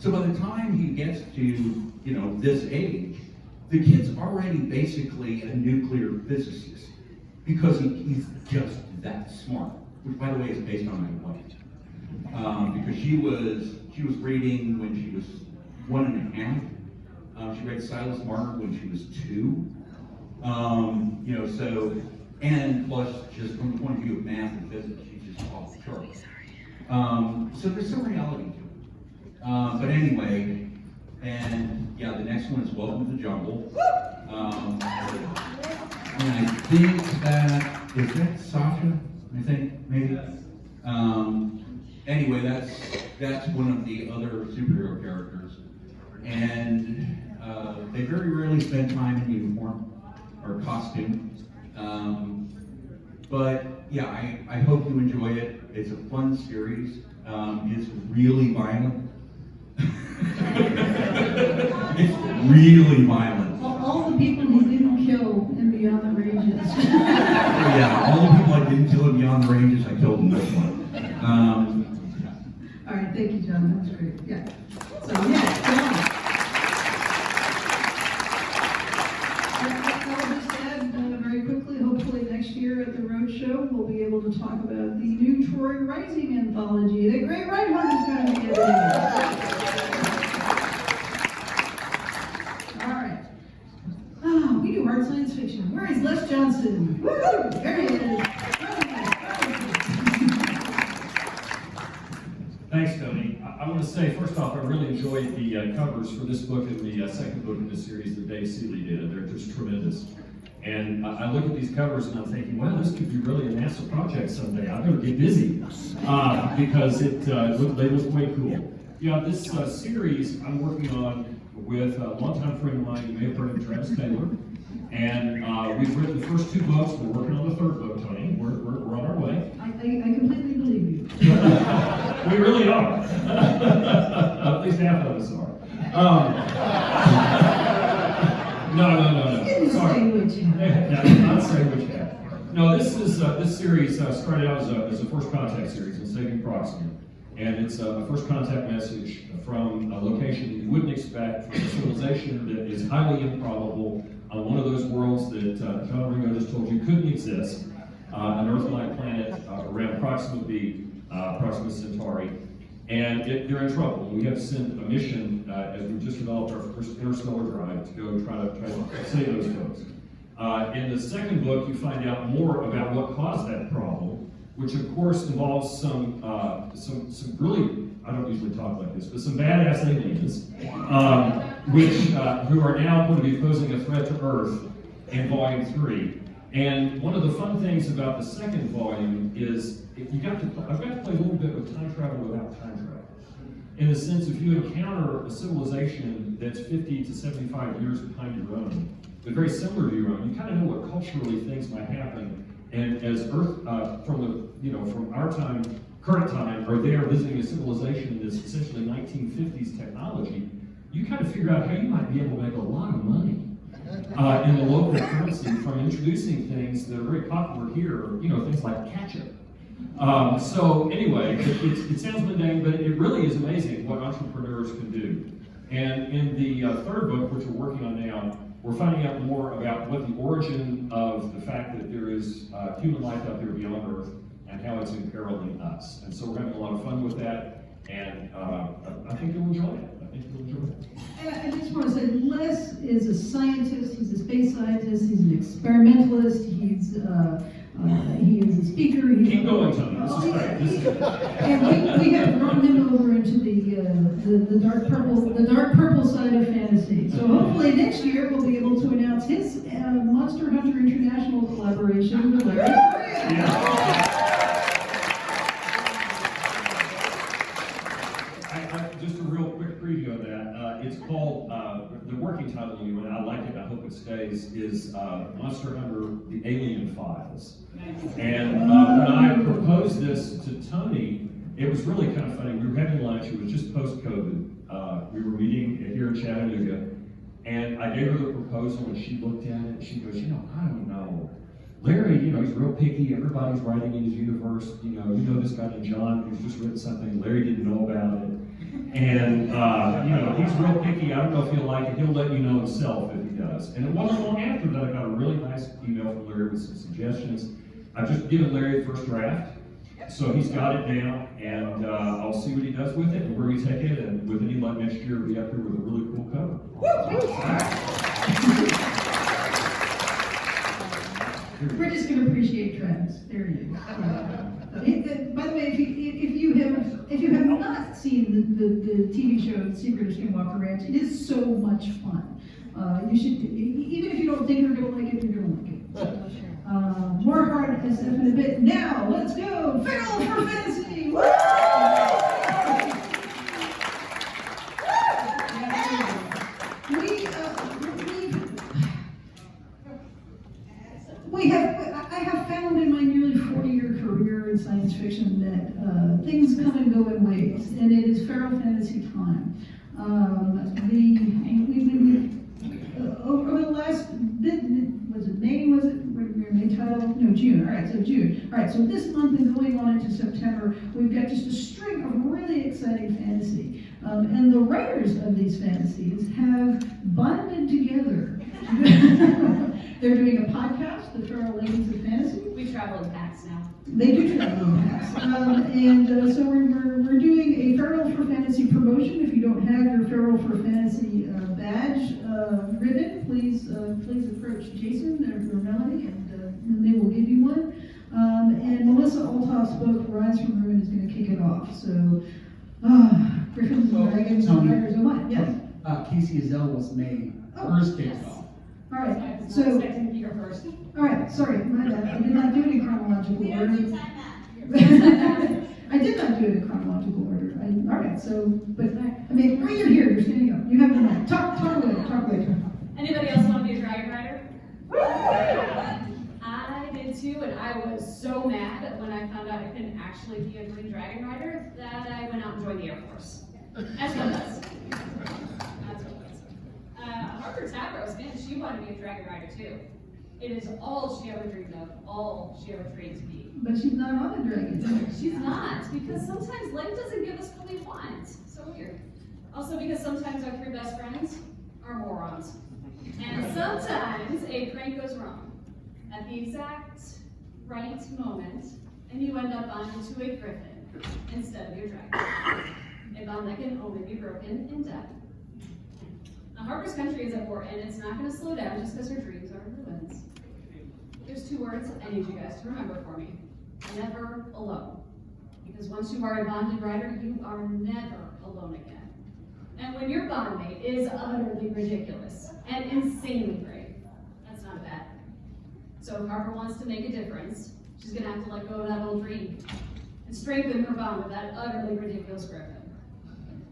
So by the time he gets to, this age, the kid's already basically a nuclear physicist because he's just that smart. Which, by the way, is based on my wife, because she was reading when she was 1.5. She read Silas Marner when she was 2. And plus, just from the point of view of math and physics, she's just off the charts. So there's some reality to it. But anyway, and yeah, the next one is Welcome to the Jungle. And I think is that Sasha? I think maybe. Anyway, that's one of the other superhero characters, and they very rarely spend time in uniform or costume. But yeah, I hope you enjoy it. It's a fun series. It's really violent. It's really violent. All the people he didn't kill in Beyond the Ranges. Yeah, all the people I didn't kill in Beyond the Ranges, I killed in this one. All right, thank you, John. That was great. Yeah. So yeah, John. I'll just add very quickly. Hopefully next year at the Roadshow, we'll be able to talk about the new Troy Rising anthology that Great Reinhardt is going to be in. We do hard science fiction. Where is Les Johnson? Woo! There he is. Thanks, Tony. I want to say, first off, I really enjoyed the covers for this book and the second book in this series that Dave Seeley did. They're just tremendous. And I look at these covers and I'm thinking, wow, this could be really a NASA project someday. I better get busy because they look way cool. Yeah, this series I'm working on with a longtime friend of mine. You may have heard of Travis Taylor. And we've written the first 2 books. We're working on the 3rd book, Tony. We're on our way. I completely believe you. We really are. At least half of us are. No. Sorry. Not sandwich hat. No, this series started out as a first contact series in Saving Proxima. And it's a first contact message from a location that you wouldn't expect, from a civilization that is highly improbable, on one of those worlds that John Ringo just told you couldn't exist, an Earth-like planet around Proxima B, Proxima Centauri. And they're in trouble. We have to send a mission as we've just developed our first interstellar drive to go try to save those folks. In the second book, you find out more about what caused that problem, which of course involves some really, I don't usually talk like this, but some badass aliens, who are now going to be posing a threat to Earth in Volume 3. And one of the fun things about the second volume is I've got to play a little bit with time travel without time travel. In the sense, if you encounter a civilization that's 50 to 75 years behind your own, but very similar to your own, you kind of know what culturally things might happen. And as Earth, from our time, current time, are there visiting a civilization that's essentially 1950s technology, you kind of figure out how you might be able to make a lot of money in the local currency from introducing things that are very popular here, things like ketchup. So anyway, it sounds mundane, but it really is amazing what entrepreneurs can do. And in the third book, which we're working on now, we're finding out more about what the origin of the fact that there is human life out there beyond Earth and how it's imperiling us. And so we're having a lot of fun with that, and I think you'll enjoy it. And I just want to say, Les is a scientist, he's a space scientist, he's an experimentalist, he is a speaker. Keep going, Tony. This is great. This is good. And we have thrown him over into the dark purple side of fantasy. So hopefully next year we'll be able to announce his Monster Hunter International collaboration with Larry. Yeah. Just a real quick preview of that. It's called, the working title, and I like it, I hope it stays, is Monster Hunter, The Alien Files. And when I proposed this to Toni, it was really kind of funny. We were having lunch, it was just post-COVID. We were meeting here in Chattanooga, and I gave her the proposal, and she looked at it, and she goes, I don't know. Larry, he's real picky. Everybody's writing in his universe. You know this guy named John who's just written something. Larry didn't know about it. And, he's real picky. I don't know if he'll like it. He'll let you know himself if he does. And it wasn't long after that I got a really nice email from Larry with some suggestions. I've just given Larry the first draft. So he's got it now, and I'll see what he does with it and where we take it. And with any luck next year, we'll be up here with a really cool cover. We're just going to appreciate Travis. There you go. By the way, if you have not seen the TV show Secret of Skinwalker Ranch, it is so much fun. You should, even if you don't think you're going to like it, you're going to like it. More hard SF in a bit. Now let's go. Feral for Fantasy. Woo! I have found in my nearly 40-year career in science fiction that things come and go in waves, and it is feral fantasy time. Over the last, was it May, May title? No, June, all right, so June. All right, so this month and going on into September, we've got just a string of really exciting fantasy. And the writers of these fantasies have bonded together. They're doing a podcast, The Feral Ladies of Fantasy. We travel in packs now. They do travel in packs. So we're doing a Feral for Fantasy promotion. If you don't have your Feral for Fantasy badge ribbon, please approach Jason or Melanie, and they will give you one. And Melissa Althoff's book, Rise from Ruin, is going to kick it off. So, Griffins and Dragons and Riders of Might. Yes? Casey Azell was May. Hers kicked off. All right, I was so, not expecting to be here first. all right, sorry, my bad. I did not do it in chronological order. I did not do it in chronological order. All right, so, but I mean, right you're here, you're standing up. You have the mic. Talk later. Anybody else want to be a dragon rider? I did too, and I was so mad when I found out I couldn't actually be a green dragon rider that I went out and joined the Air Force. That's what it does. That's what it does. Harper Tavros, man, she wanted to be a dragon rider too. It is all she ever dreamed of, all she ever trained to be. But she's not on a dragon. She's not, because sometimes life doesn't give us what we want. So weird. Also because sometimes our three best friends are morons. And sometimes a prank goes wrong at the exact right moment, and you end up onto a griffin instead of your dragon. A bond that can only be broken in death. Now, Harper's country is at war, and it's not going to slow down just because her dreams are in ruins. There's 2 words I need you guys to remember for me. Never alone. Because once you are a bonded rider, you are never alone again. And when your bondmate is utterly ridiculous and insanely great, that's not bad. So if Harper wants to make a difference, she's going to have to let go of that old dream and strengthen her bond with that utterly ridiculous griffin.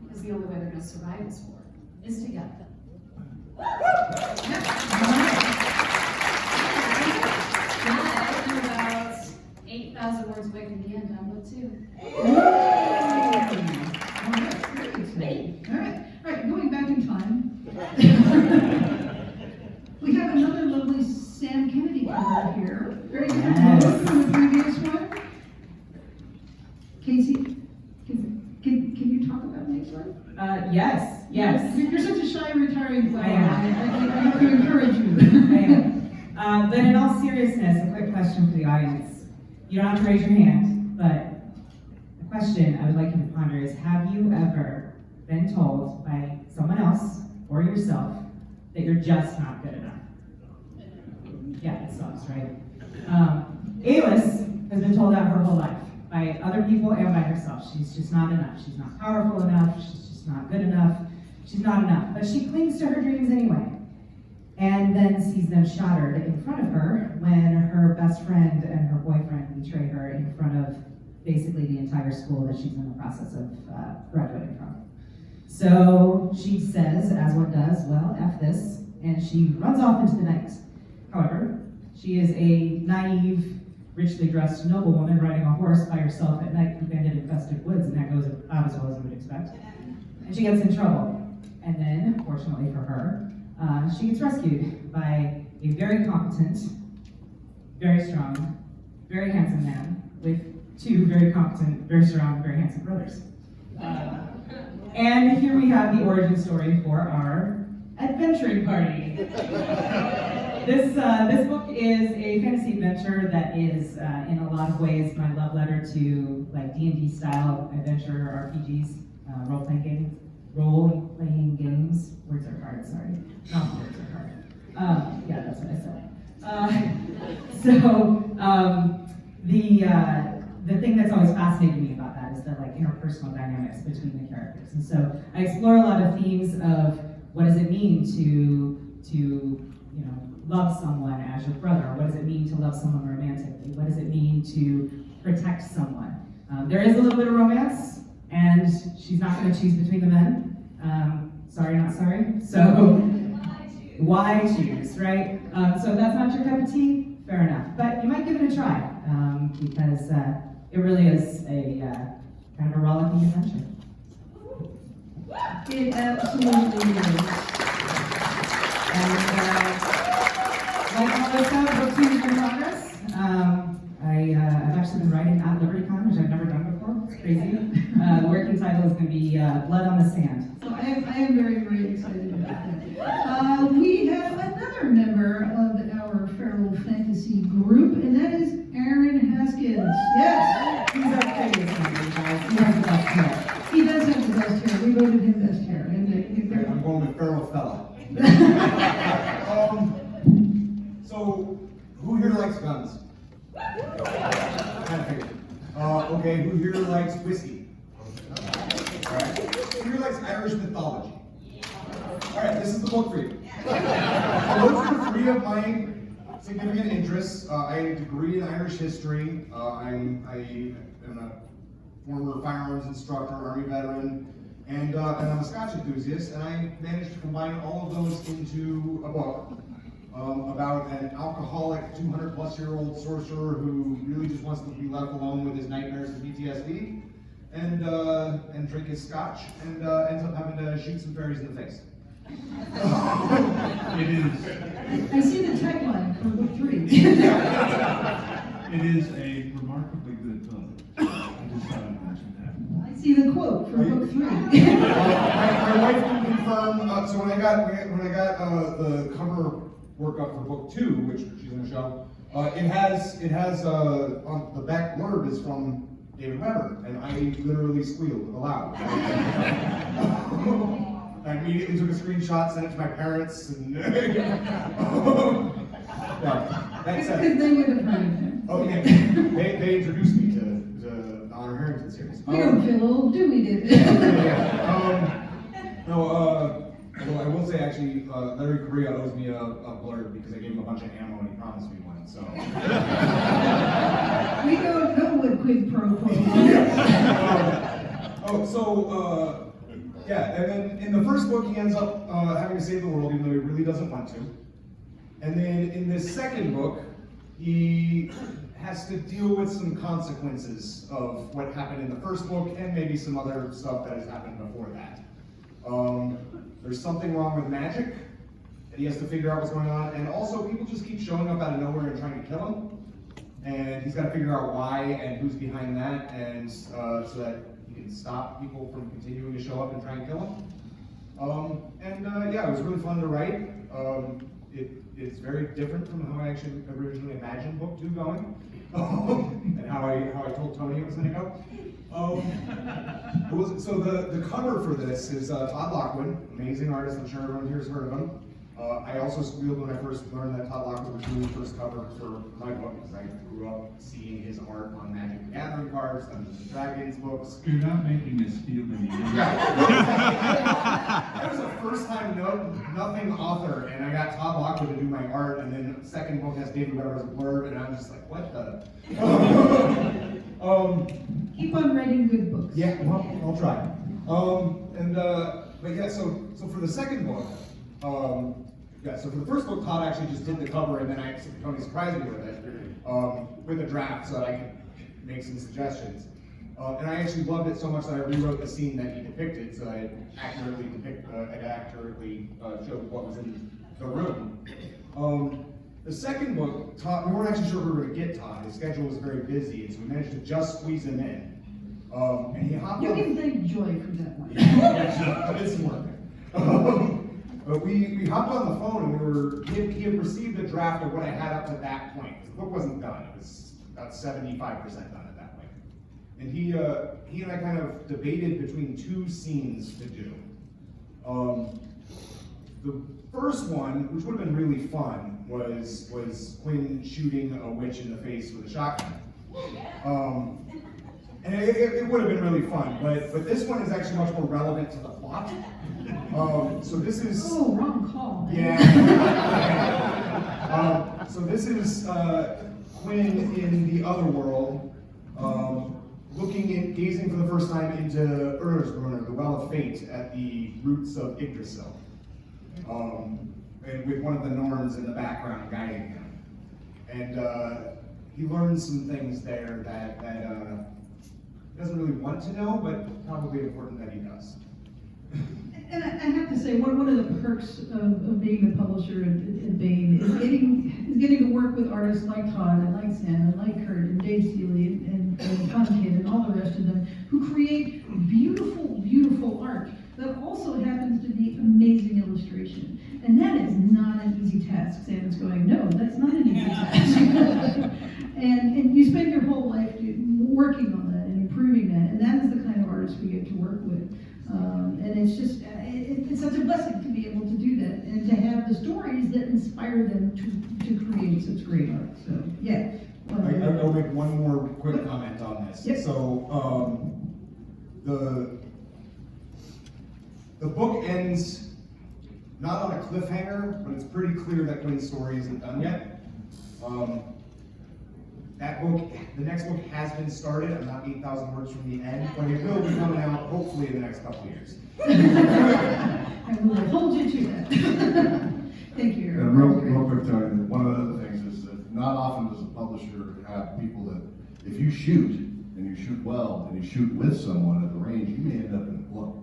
Because the only way they're going to survive this war is together. I'm about 8,000 words away from the end on book 2. All right, going back in time. We have another lovely Sam Kennedy card here. Very different from the previous one. Casey, can you talk about the next one? Yes. You're such a shy retiring player. I am. I have to encourage you. I am. But in all seriousness, a quick question for the audience. You don't have to raise your hand, but the question I would like you to ponder is, have you ever been told by someone else or yourself that you're just not good enough? Yeah, it sucks, right? Alice has been told that her whole life by other people and by herself. She's just not enough. She's not powerful enough. She's just not good enough. She's not enough. But she clings to her dreams anyway. And then sees them shattered in front of her when her best friend and her boyfriend betray her in front of basically the entire school that she's in the process of graduating from. So she says, as one does, well, F this, and she runs off into the night. However, she is a naive, richly dressed noblewoman riding a horse by herself at night through bandit-infested woods, and that goes about as well as you would expect. And she gets in trouble. And then, fortunately for her, she gets rescued by a very competent, very strong, very handsome man with 2 very competent, very strong, very handsome brothers. And here we have the origin story for our adventuring party. This book is a fantasy adventure that is, in a lot of ways, my love letter to like D&D style adventure RPGs, role-playing games. Words are hard, sorry. Not words are hard. Yeah, that's what I said. The thing that's always fascinated me about that is the like interpersonal dynamics between the characters. And so I explore a lot of themes of what does it mean to love someone as your brother? What does it mean to love someone romantically? What does it mean to protect someone? There is a little bit of romance, and she's not going to choose between the men. Sorry, not sorry. So why choose, right? So if that's not your cup of tea, fair enough. But you might give it a try, because it really is a kind of a rollicking adventure. It absolutely is. And like Melissa, book 2 is in progress. I've actually been writing at LibertyCon, which I've never done before. It's crazy. The working title is going to be Blood on the Sand. So I am very, very excited about that. We have another member of our Feral Fantasy group, and that is Aaron Haskins. Yes! He's our prettiest member, guys. He has the best hair. He does have the best hair. We voted him best hair. I'm going with Feral Fella. So, who here likes guns? Okay, who here likes whiskey? Alright. Who here likes Irish mythology? Alright, this is the book for you. Those are 3 of my significant interests. I have a degree in Irish history. I am a former firearms instructor, Army veteran, and I'm a Scotch enthusiast, and I managed to combine all of those into a book about an alcoholic 200-plus-year-old sorcerer who really just wants to be left alone with his nightmares and PTSD. and drink his scotch and ends up having to shoot some fairies in the face. It is. I see the tagline for book 3. It is a remarkably good book. I just thought I'd mention that. I see the quote for book 3. My wife can confirm. So when I got the cover work up for book 2, which she's going to show, it has on the back blurb is from David Weber, and I literally squealed aloud. I immediately took a screenshot, sent it to my parents, and yeah, that's Because they would have heard of him. Oh yeah, they introduced me to the Honor Harrington series. We don't feel old, do we, David? Although I will say actually, Larry Correa owes me a blurb because I gave him a bunch of ammo and he promised me one. So. We don't know what quid pro quo is. Yeah, and then in the first book he ends up having to save the world even though he really doesn't want to. And then in this second book, he has to deal with some consequences of what happened in the first book and maybe some other stuff that has happened before that. There's something wrong with magic that he has to figure out what's going on, and also people just keep showing up out of nowhere and trying to kill him. And he's got to figure out why and who's behind that, and so that he can stop people from continuing to show up and try and kill him. Yeah, it was really fun to write. It's very different from how I actually originally imagined book 2 going, and how I told Toni it was going to go. So the cover for this is Todd Lockwood, amazing artist. I'm sure everyone here has heard of him. I also squealed when I first learned that Todd Lockwood was doing the first cover for my book, because I grew up seeing his art on Magic the Gathering cards, Dungeons and Dragons books. You're not making us steal any. I was a first-time nothing author, and I got Todd Lockwood to do my art, and then the second book has David Weber as a blurb, and I'm just like, what the? Keep on writing good books. Yeah, well, I'll try. But yeah, so for the second book, so for the first book, Todd actually just did the cover, and then Toni surprised me with it, with a draft, so that I could make some suggestions. And I actually loved it so much that I rewrote the scene that he depicted, so I accurately showed what was in the room. The second book, Todd, we weren't actually sure if we were going to get Todd. His schedule was very busy, and so we managed to just squeeze him in. And he hopped You on. can thank Joy for that one. I did some work. But we hopped on the phone, and he had received a draft of what I had up to that point. The book wasn't done; it was about 75% done at that point. And he and I kind of debated between 2 scenes to do. The first one, which would have been really fun, was Quinn shooting a witch in the face with a shotgun. And it would have been really fun, but this one is actually much more relevant to the plot. So this is... Oh, wrong call. Yeah. So this is Quinn in the other world, gazing for the first time into Ursbrunner, the Well of Fate, at the roots of Yggdrasil. And with one of the Norns in the background guiding him. And he learns some things there that he doesn't really want to know, but probably important that he does. And I have to say, one of the perks of being a publisher at Baen is getting to work with artists like Todd and like Sam and like Kurt and Dave Seeley and Tonkid and all the rest of them who create beautiful, beautiful art that also happens to be amazing illustration. And that is not an easy task. Sam's going, no, that's not an easy task. and you spend your whole life working on that and improving that, and that is the kind of artist we get to work with. And it's just, it's such a blessing to be able to do that and to have the stories that inspire them to create such great art. So, yeah. I'll make one more quick comment on this. Yep. So, the book ends not on a cliffhanger, but it's pretty clear that Quinn's story isn't done yet. The next book has been started. I'm not 8,000 words from the end, but it will be coming out hopefully in the next couple of years. I will hold you to that. Thank you. And real quick, Toni, one of the other things is that not often does a publisher have people that, if you shoot and and you shoot well, and you shoot with someone at the range, you may end up in a book.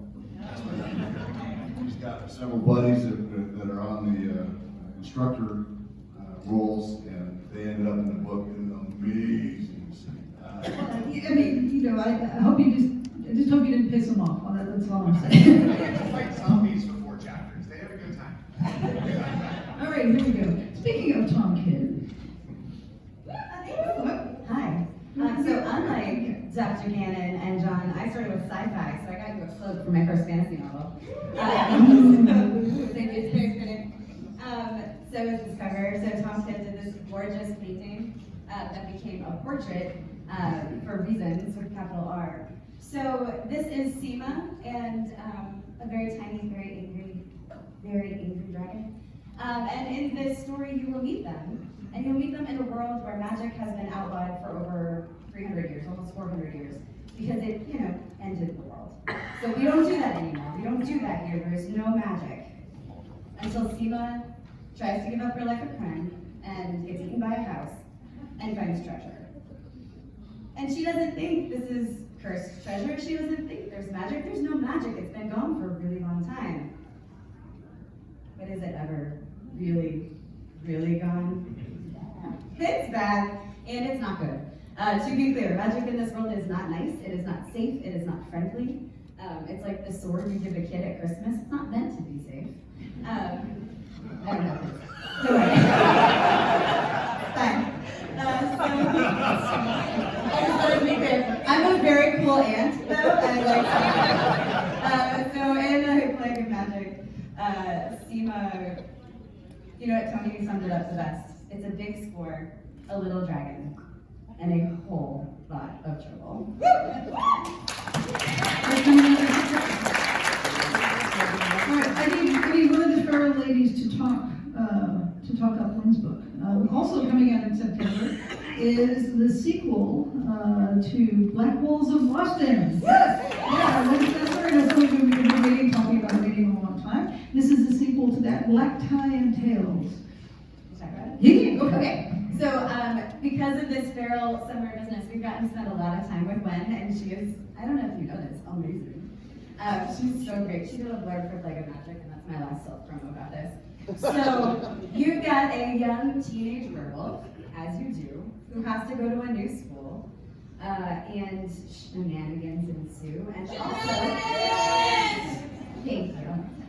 He's got several buddies that are on the instructor roles, and they ended up in the book in an amazing scene. I mean, you know, I hope I just hope you didn't piss them off. That's all I'm saying. They fight zombies for 4 chapters. They have a good time. All right, here we go. Speaking of Tom Kidd. Hi. So unlike Dr. Gannon and John, I started with sci-fi, so I got you a cloak for my first fantasy novel. Thank you, it's very fitting. So as this cover, so Tom Kidd did this gorgeous painting that became a portrait for reasons with capital R. So this is Seema and a very tiny, very angry dragon. And in this story, you will meet them. And you'll meet them in a world where magic has been outlawed for over 300 years, almost 400 years, because it, you know, ended the world. So we don't do that anymore. We don't do that here. There's no magic. Until Seema tries to give up her life of crime and gets eaten by a house and finds treasure. And she doesn't think this is cursed treasure. She doesn't think there's magic. There's no magic. It's been gone for a really long time. But is it ever really, really gone? It's bad, and it's not good. To be clear, magic in this world is not nice, it is not safe, it is not friendly. It's like the sword you give a kid at Christmas. It's not meant to be safe. I don't know. So, fine. I just wanted to be clear. I'm a very cool aunt, though. So in a plague of magic, Seema, you know what, Toni summed it up the best. It's a big score, a little dragon, and a whole lot of trouble. Alright, I need one of the feral ladies to talk up Lynn's book. Also coming out in September is the sequel to Black Wolves of Boston. Yes! Yeah, that's right. I told you we've been waiting, talking about waiting a long time. This is the sequel to that, Black Tie and Tails. Is that right? Yeah, go ahead. Okay, so because of this feral summer business, we've gotten to spend a lot of time with Gwen, and she is, I don't know if you know this, amazing. She's so great. She did a blurb for Plague of Magic, and that's my last self-promo about this. So, you've got a young teenage werewolf, as you do, who has to go to a new school, and shenanigans ensue, and also, thank you.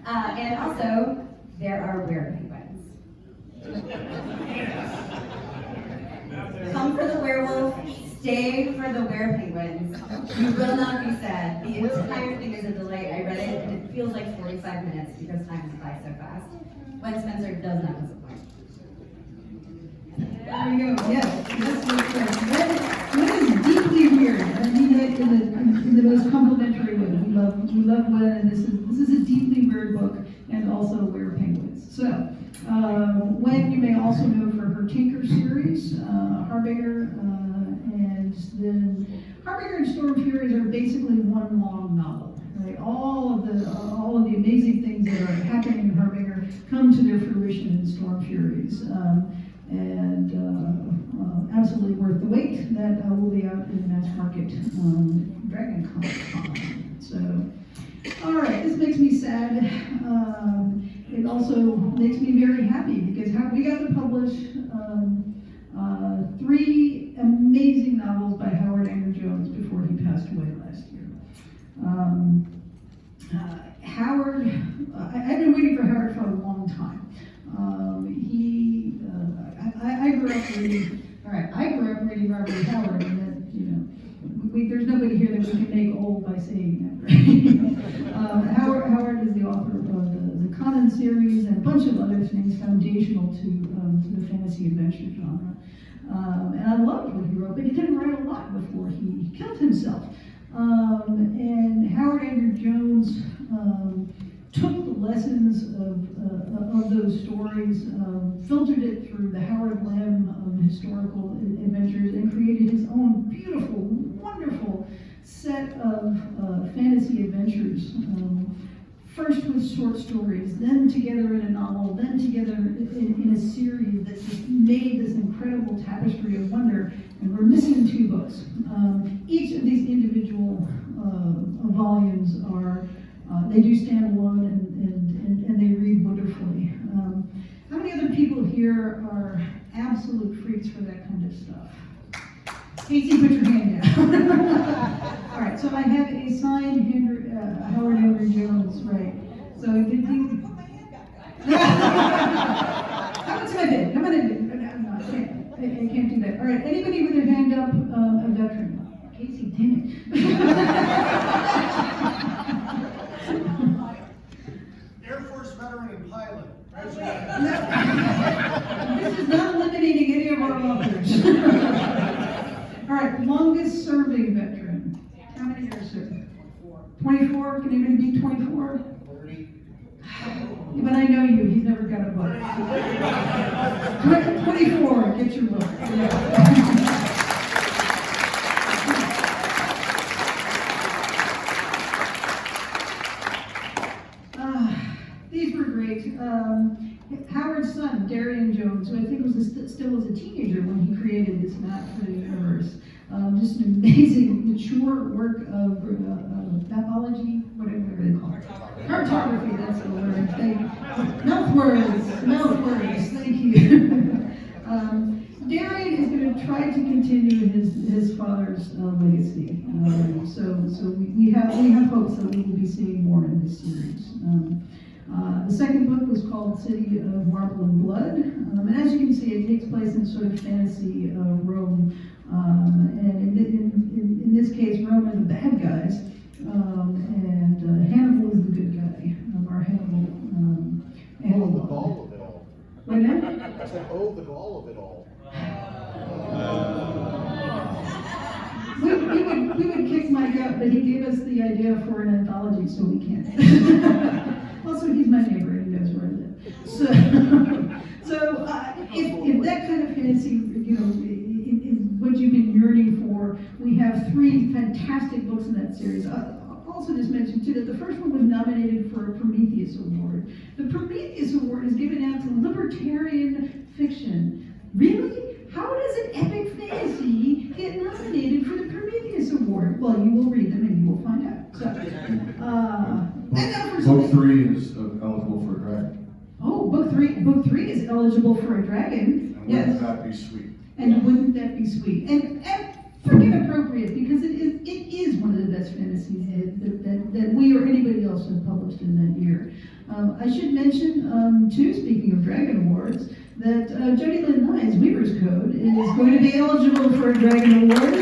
And also, there are were-penguins. Come for the werewolf, stay for the were-penguins. You will not be sad. The entire thing is a delight. I read it, and it feels like 45 minutes because time flies so fast. Gwen Spencer does not disappoint. There you go. Yes, that's what is deeply weird. I mean that in the most complimentary way. We love Gwen, and this is a deeply weird book, and also were-penguins. So, Gwen, you may also know for her Tinker series, Harbinger, and then Harbinger and Storm Furies are basically one long novel. Right? All of the amazing things that are happening in Harbinger come to their fruition in Storm Furies. Absolutely worth the wait. That will be out in mass market Dragon Con. So, all right, this makes me sad. It also makes me very happy because we got to publish 3 amazing novels by Howard Andrew Jones before he passed away last year. Howard, I've been waiting for Howard for a long time. I grew up reading. All right, I grew up reading Robert Howard, and that, you know, there's nobody here that we can make old by saying that. Right? Howard is the author of the Conan series and a bunch of other things foundational to the fantasy adventure genre. And I loved what he wrote, but he didn't write a lot before he killed himself. And Howard Andrew Jones took the lessons of those stories, filtered it through the Howard Lem historical adventures, and created his own beautiful, wonderful set of fantasy adventures first with short stories, then together in a novel, then together in a series that just made this incredible tapestry of wonder, and we're missing 2 books. Each of these individual volumes are, they do stand alone and they read wonderfully. How many other people here are absolute freaks for that kind of stuff? Casey, put your hand down. All right, so I have a signed Howard Henry Jones, right? So did you? Come on, Smith. Come on in. No, I can't do that. All right, anybody with their hand up, a veteran? Casey, damn it. Air Force veteran and pilot. This is not eliminating any of our authors. All right, longest serving veteran. How many years, sir? 24. Can anybody beat 24? 30. But I know you. He's never got a book. 24. Get your book. These were great. Howard's son, Darian Jones, who I think still was a teenager when he created this map for the universe. Just an amazing, mature work of mathology, whatever they call it. Cartography, that's the word. Mouth words, thank you. Darian is going to try to continue his father's legacy. So we have hopes that we will be seeing more in this series. The second book was called City of Marble and Blood, and as you can see, it takes place in sort of fantasy Rome, and in this case, Rome are the bad guys, and Hannibal is the good guy. Our Hannibal. The gall of it all. Wait a minute. I said, oh, the gall of it all. We would kick Mike out, but he gave us the idea for an anthology, so we can't. Also, he's my neighbor, and he knows where I live. So if that kind of fantasy, is what you've been yearning for, we have 3 fantastic books in that series. I'll also just mention, too, that the first one was nominated for a Prometheus Award. The Prometheus Award is given out to libertarian fiction. Really? How does an epic fantasy get nominated for the Prometheus Award? Well, you will read them and you will find out. So, Book 3 is eligible for a dragon. Oh, book three is eligible for a dragon. And Yes. wouldn't that be sweet? And wouldn't that be sweet? And freaking appropriate, because it is one of the best fantasies that we or anybody else have published in that year. I should mention, too, speaking of Dragon Awards, that Jody Lynn Nye's Weaver's Code is going to be eligible for a Dragon Award.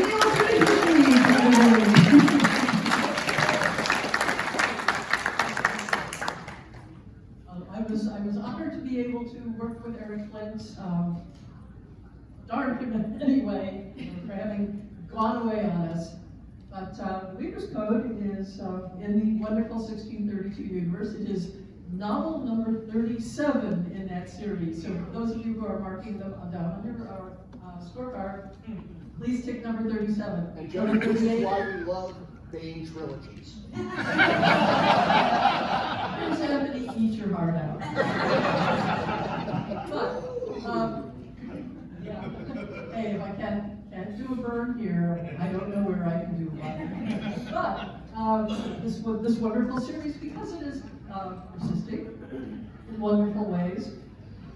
I was honored to be able to work with Eric Flint. Darn him anyway for having gone away on us. But Weaver's Code is in the wonderful 1632 universe. It is novel number 37 in that series. So for those of you who are marking them down under our scorecard, please tick number 37. And Jody, this is why we love Baen trilogies. Here's Anthony, eat your heart out. But, hey, if I can't do a burn here, I don't know where I can do one. But this wonderful series, because it is persisting in wonderful ways,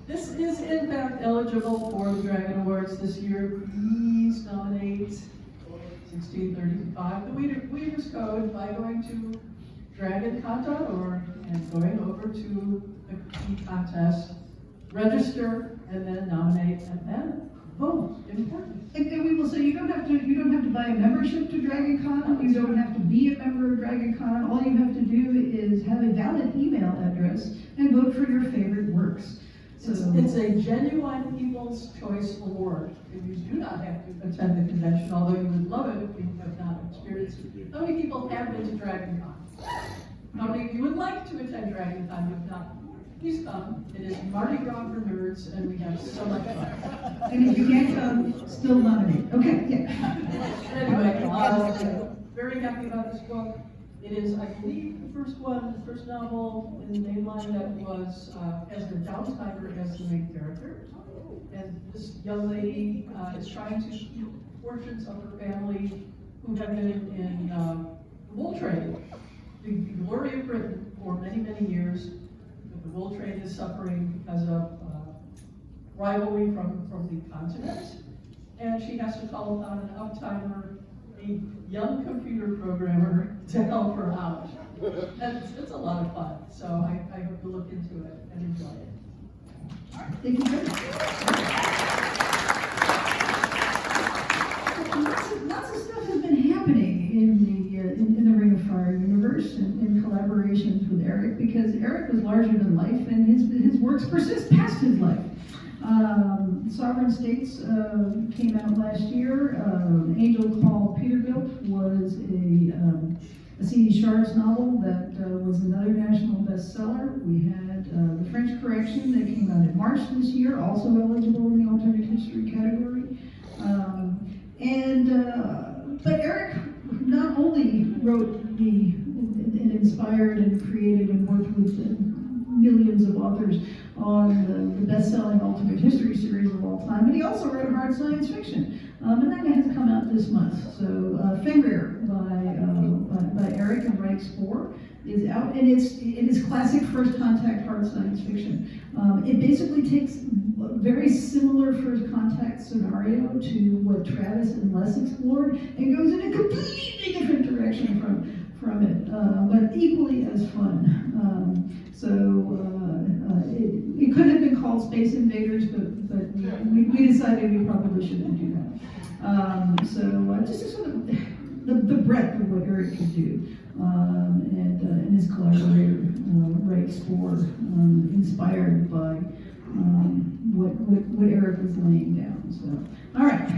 this is in fact eligible for the Dragon Awards this year. Please nominate 1635, the Weaver's Code, by going to dragoncon.org and going over to the key contest, register, and then nominate, and then vote. Important. And we will say you don't have to buy a membership to DragonCon. You don't have to be a member of DragonCon. All you have to do is have a valid email address and vote for your favorite works. So It's a genuine People's Choice Award. You do not have to attend the convention, although you would love it if you have not experienced it. How many people have been to DragonCon? How many of you would like to attend DragonCon if not? Please come. It is Mardi Gras for nerds, and we have so much fun. And if you can't come, still nominate. Okay, yeah. Anyway, very happy about this book. It is, I believe, the first novel in the main line that was, has the Downtimer as the main character. And this young lady is trying to keep portions of her family who have been in the wool trade, the glory of Britain, for many, many years. But the wool trade is suffering because of rivalry from the continent. And she has to call upon an uptimer, a young computer programmer, to help her out. And it's a lot of fun. So I hope you look into it and enjoy it. Thank you very much. Lots of stuff has been happening in the Ring of Fire universe and in collaborations with Eric, because Eric was larger than life and his works persist past his life. Sovereign States came out last year. Angel Called Peterbilt was a C.D. Sharp's novel that was another national bestseller. We had The French Correction that came out in March this year, also eligible in the alternate history category. But Eric not only wrote and inspired and created and worked with millions of authors on the best-selling alternate history series of all time, but he also wrote hard science fiction. And that has come out this month. So Fenrir by Eric and Reichs 4 is out, and it is classic first contact hard science fiction. It basically takes a very similar first contact scenario to what Travis and Les explored, and goes in a completely different direction from it, but equally as fun. It could have been called Space Invaders, but we decided we probably shouldn't do that. Just sort of the breadth of what Eric could do, and his collaborator, Reichs 4, inspired by what Eric was laying down. So, all right.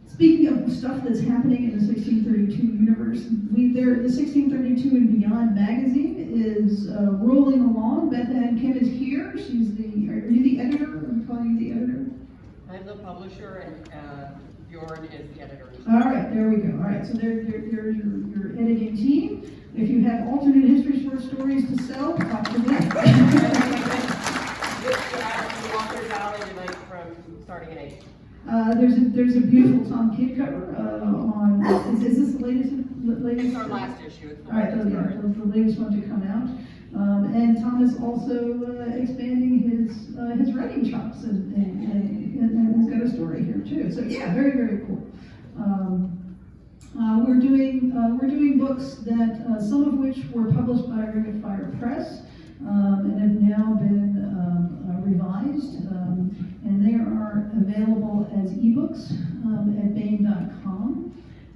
Speaking of stuff that's happening in the 1632 universe, the 1632 and Beyond magazine is rolling along. Beth Ann Kim is here. Are you the editor? I'm calling you the editor. I'm the publisher, and Bjorn is the editor. All right, there we go. All right, so there's your editing team. If you have alternate history short stories to sell, talk to them. The author's out tonight from starting at 8. There's a beautiful Tom Kidd cover on. Is this the latest? It's our last issue. It's the all right, the latest one to come out. And Tom is also expanding his writing chops and has got a story here too. So yeah, very, very cool. We're doing books that some of which were published by Ring of Fire Press and have now been revised, and they are available as ebooks at Baen.com.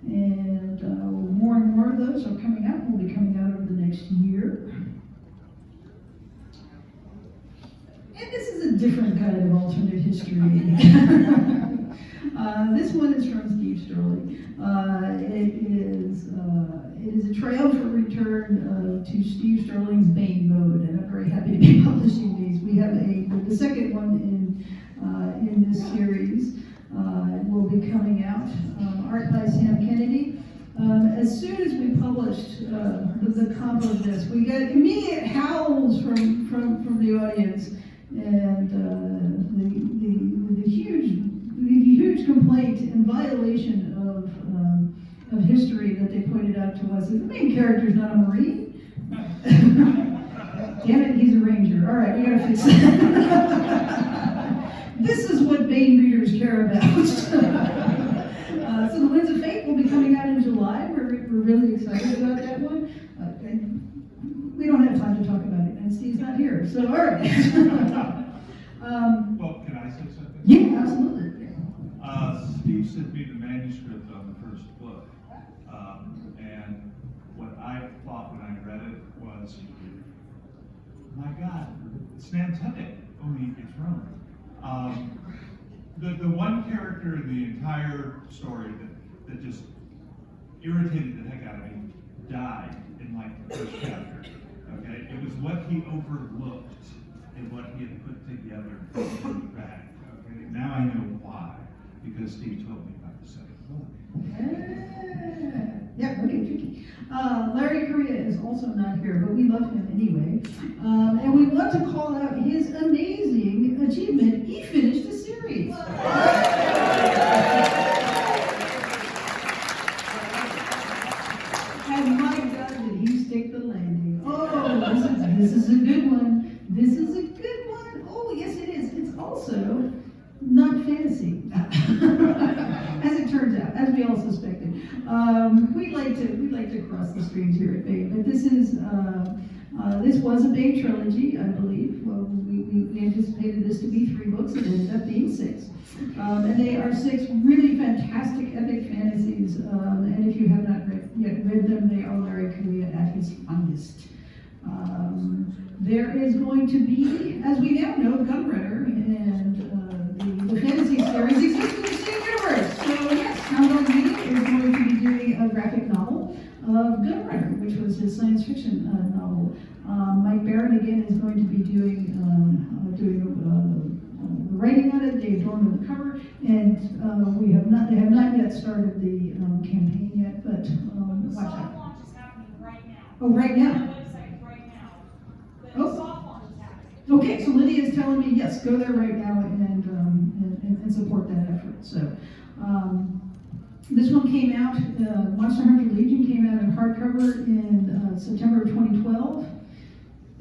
And more and more of those are coming out. Will be coming out over the next year. And this is a different kind of alternate history. This one is from Steve Sterling. It is a triumphant return to Steve Sterling's Baen mode, and I'm very happy to be publishing these. We have the second one in this series will be coming out. Art by Sam Kennedy. As soon as we published the comp of this, we got immediate howls from the audience, and the huge complaint and violation of history that they pointed out to us is the main character is not a Marine. Damn it, he's a Ranger. All right, we gotta fix that. This is what Baen readers care about. So The Winds of Fate will be coming out in July. We're really excited about that one. We don't have time to talk about it, and Steve's not here. So, all right. Well, can I say something? Yeah, absolutely. Steve sent me the manuscript on the first book, and what I thought when I read it was, my God, it's Nantucket, only it's Roman. The one character in the entire story that just irritated the heck out of me died in like the first chapter. Okay, it was what he overlooked and what he had put together back. Okay, now I know why, because Steve told me about the second book. Yeah, okay, is also not here, but we love him anyway. And we want to call out his amazing achievement. He finished a series. And my God, did he stick the landing. Oh, this is a good one. This is a good one. Oh, yes, it is. It's also not fantasy, as it turns out, as we all suspected. We'd like to cross the streams here at Baen, but this was a Baen trilogy, I believe. Well, we anticipated this to be 3 books. It ended up being 6. And they are 6 really fantastic epic fantasies. And if you have not yet read them, they are Larry Correia at his finest. There is going to be, as we now know, Gunrunner and the fantasy series exist in the same universe. So yes, Hound Media is going to be doing a graphic novel of Gunrunner, which was his science fiction novel. Mike Barron again is going to be doing the writing on it. Dave Dorn on the cover, and they have not yet started the campaign yet, but watch out. Soft launch is happening right now. Oh, right now. On the website right now. The Oh. soft launch is happening. Okay, so Lydia is telling me, yes, go there right now and support that effort. So this one came out, Monster Hunter Legion came out in hardcover in September of 2012.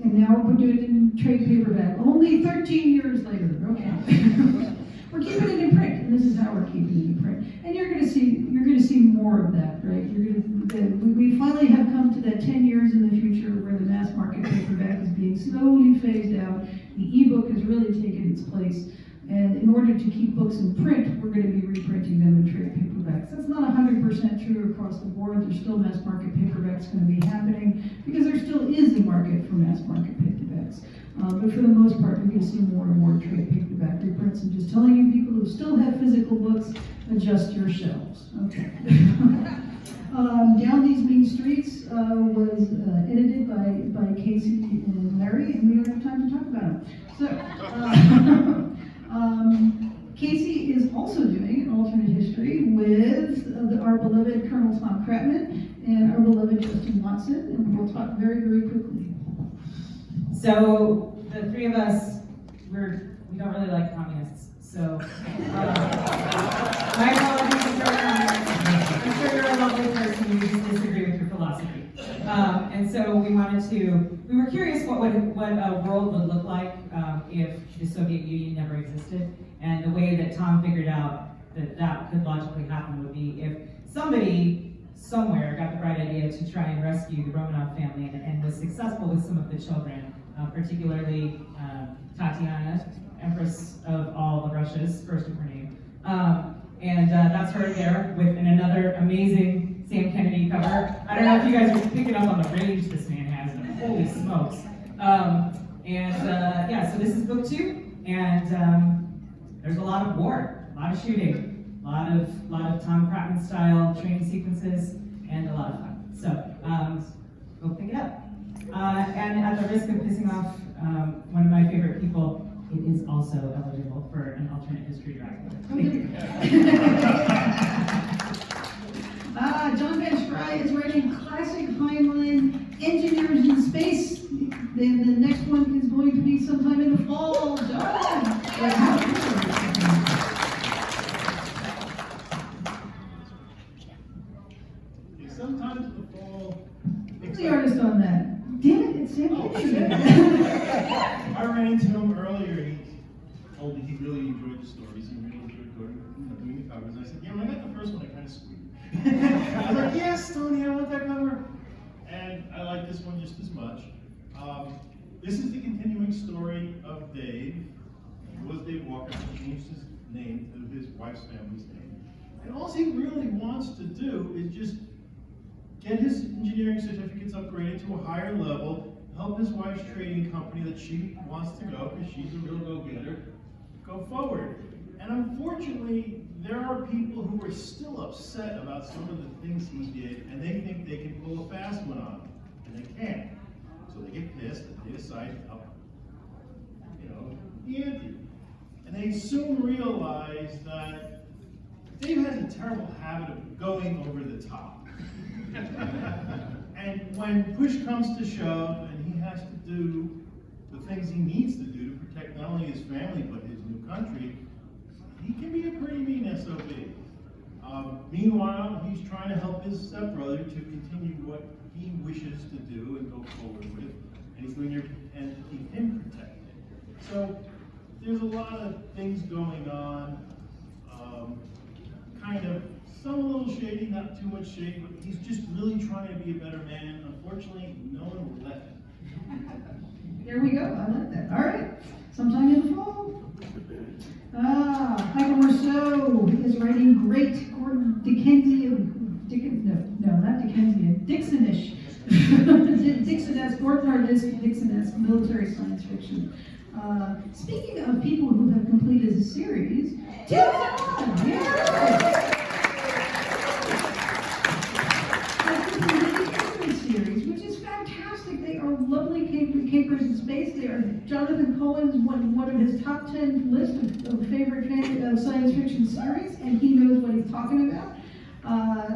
And now we're doing it in trade paperback, only 13 years later. Okay. We're keeping it in print, and this is how we're keeping it in print. And you're going to see more of that, right? We finally have come to that 10 years in the future where the mass market paperback is being slowly phased out. The ebook has really taken its place. And in order to keep books in print, we're going to be reprinting them in trade paperbacks. That's not 100% true across the board. There's still mass market paperbacks going to be happening because there still is a market for mass market paperbacks. But for the most part, you're going to see more and more trade paperback reprints. And just telling you, people who still have physical books, adjust your shelves. Okay. Down These Mean Streets was edited by Casey and Larry, and we don't have time to talk about them. So. Casey is also doing an alternate history with our beloved Colonel Tom Kratman and our beloved Justin Watson, and we'll talk very, very quickly. So the 3 of us, we don't really like communists. So my apologies for communists. I'm sure you're a lovely person. You just disagree with your philosophy. And so we were curious what a world would look like if the Soviet Union never existed. And the way that Tom figured out that could logically happen would be if somebody somewhere got the bright idea to try and rescue the Romanov family and was successful with some of the children, particularly Tatiana, Empress of all the Russias, first of her name. And that's her there with another amazing Sam Kennedy cover. I don't know if you guys are picking up on the range this man has, but holy smokes. So this is book 2, and there's a lot of war, a lot of shooting, a lot of Tom Kratman style training sequences, and a lot of fun. So go pick it up. And at the risk of pissing off one of my favorite people, it is also eligible for an alternate history draft. Thank you. John Van Schrey is writing classic Heinlein Engineers in Space. Then the next one is going to be sometime in the fall. John! Sometimes in the fall. Who's the artist on that? Damn it, it's Sam Kennedy. I ran into him earlier. He told me he really enjoyed the stories. He really enjoyed doing the covers. I said, yeah, when I got the first one, I kind of squeaked. I was like, yes, Tony, I want that cover. And I like this one just as much. This is the continuing story of Dave. It was Dave Walker. He changed his name to his wife's family's name. And all he really wants to do is just get his engineering certificates upgraded to a higher level, help his wife's trading company that she wants to go, because she's a real go-getter, go forward. And unfortunately, there are people who are still upset about some of the things he did, and they think they can pull a fast one on him, and they can't. So they get pissed, and they decide to up, the ante. And they soon realize that Dave has a terrible habit of going over the top. And when push comes to shove and he has to do the things he needs to do to protect not only his family but his new country, he can be a pretty mean SOB. Meanwhile, he's trying to help his stepbrother to continue what he wishes to do and go forward with, and he's doing everything to keep him protected. So there's a lot of things going on, kind of some a little shady, not too much shady, but he's just really trying to be a better man. Unfortunately, no one will let him. There we go, I like that. All right, sometime in the fall. Michael Marceau is writing great Gordon Dickensian, not Dickensian, Dixonish. Dixon-esque, Gordon Dixon-esque military science fiction. Speaking of people who have completed a series, Tim Zahn, yeah! Series, which is fantastic. They are lovely capers in space. They are Jonathan Cohen's one of his top 10 list of favorite science fiction series, and he knows what he's talking about.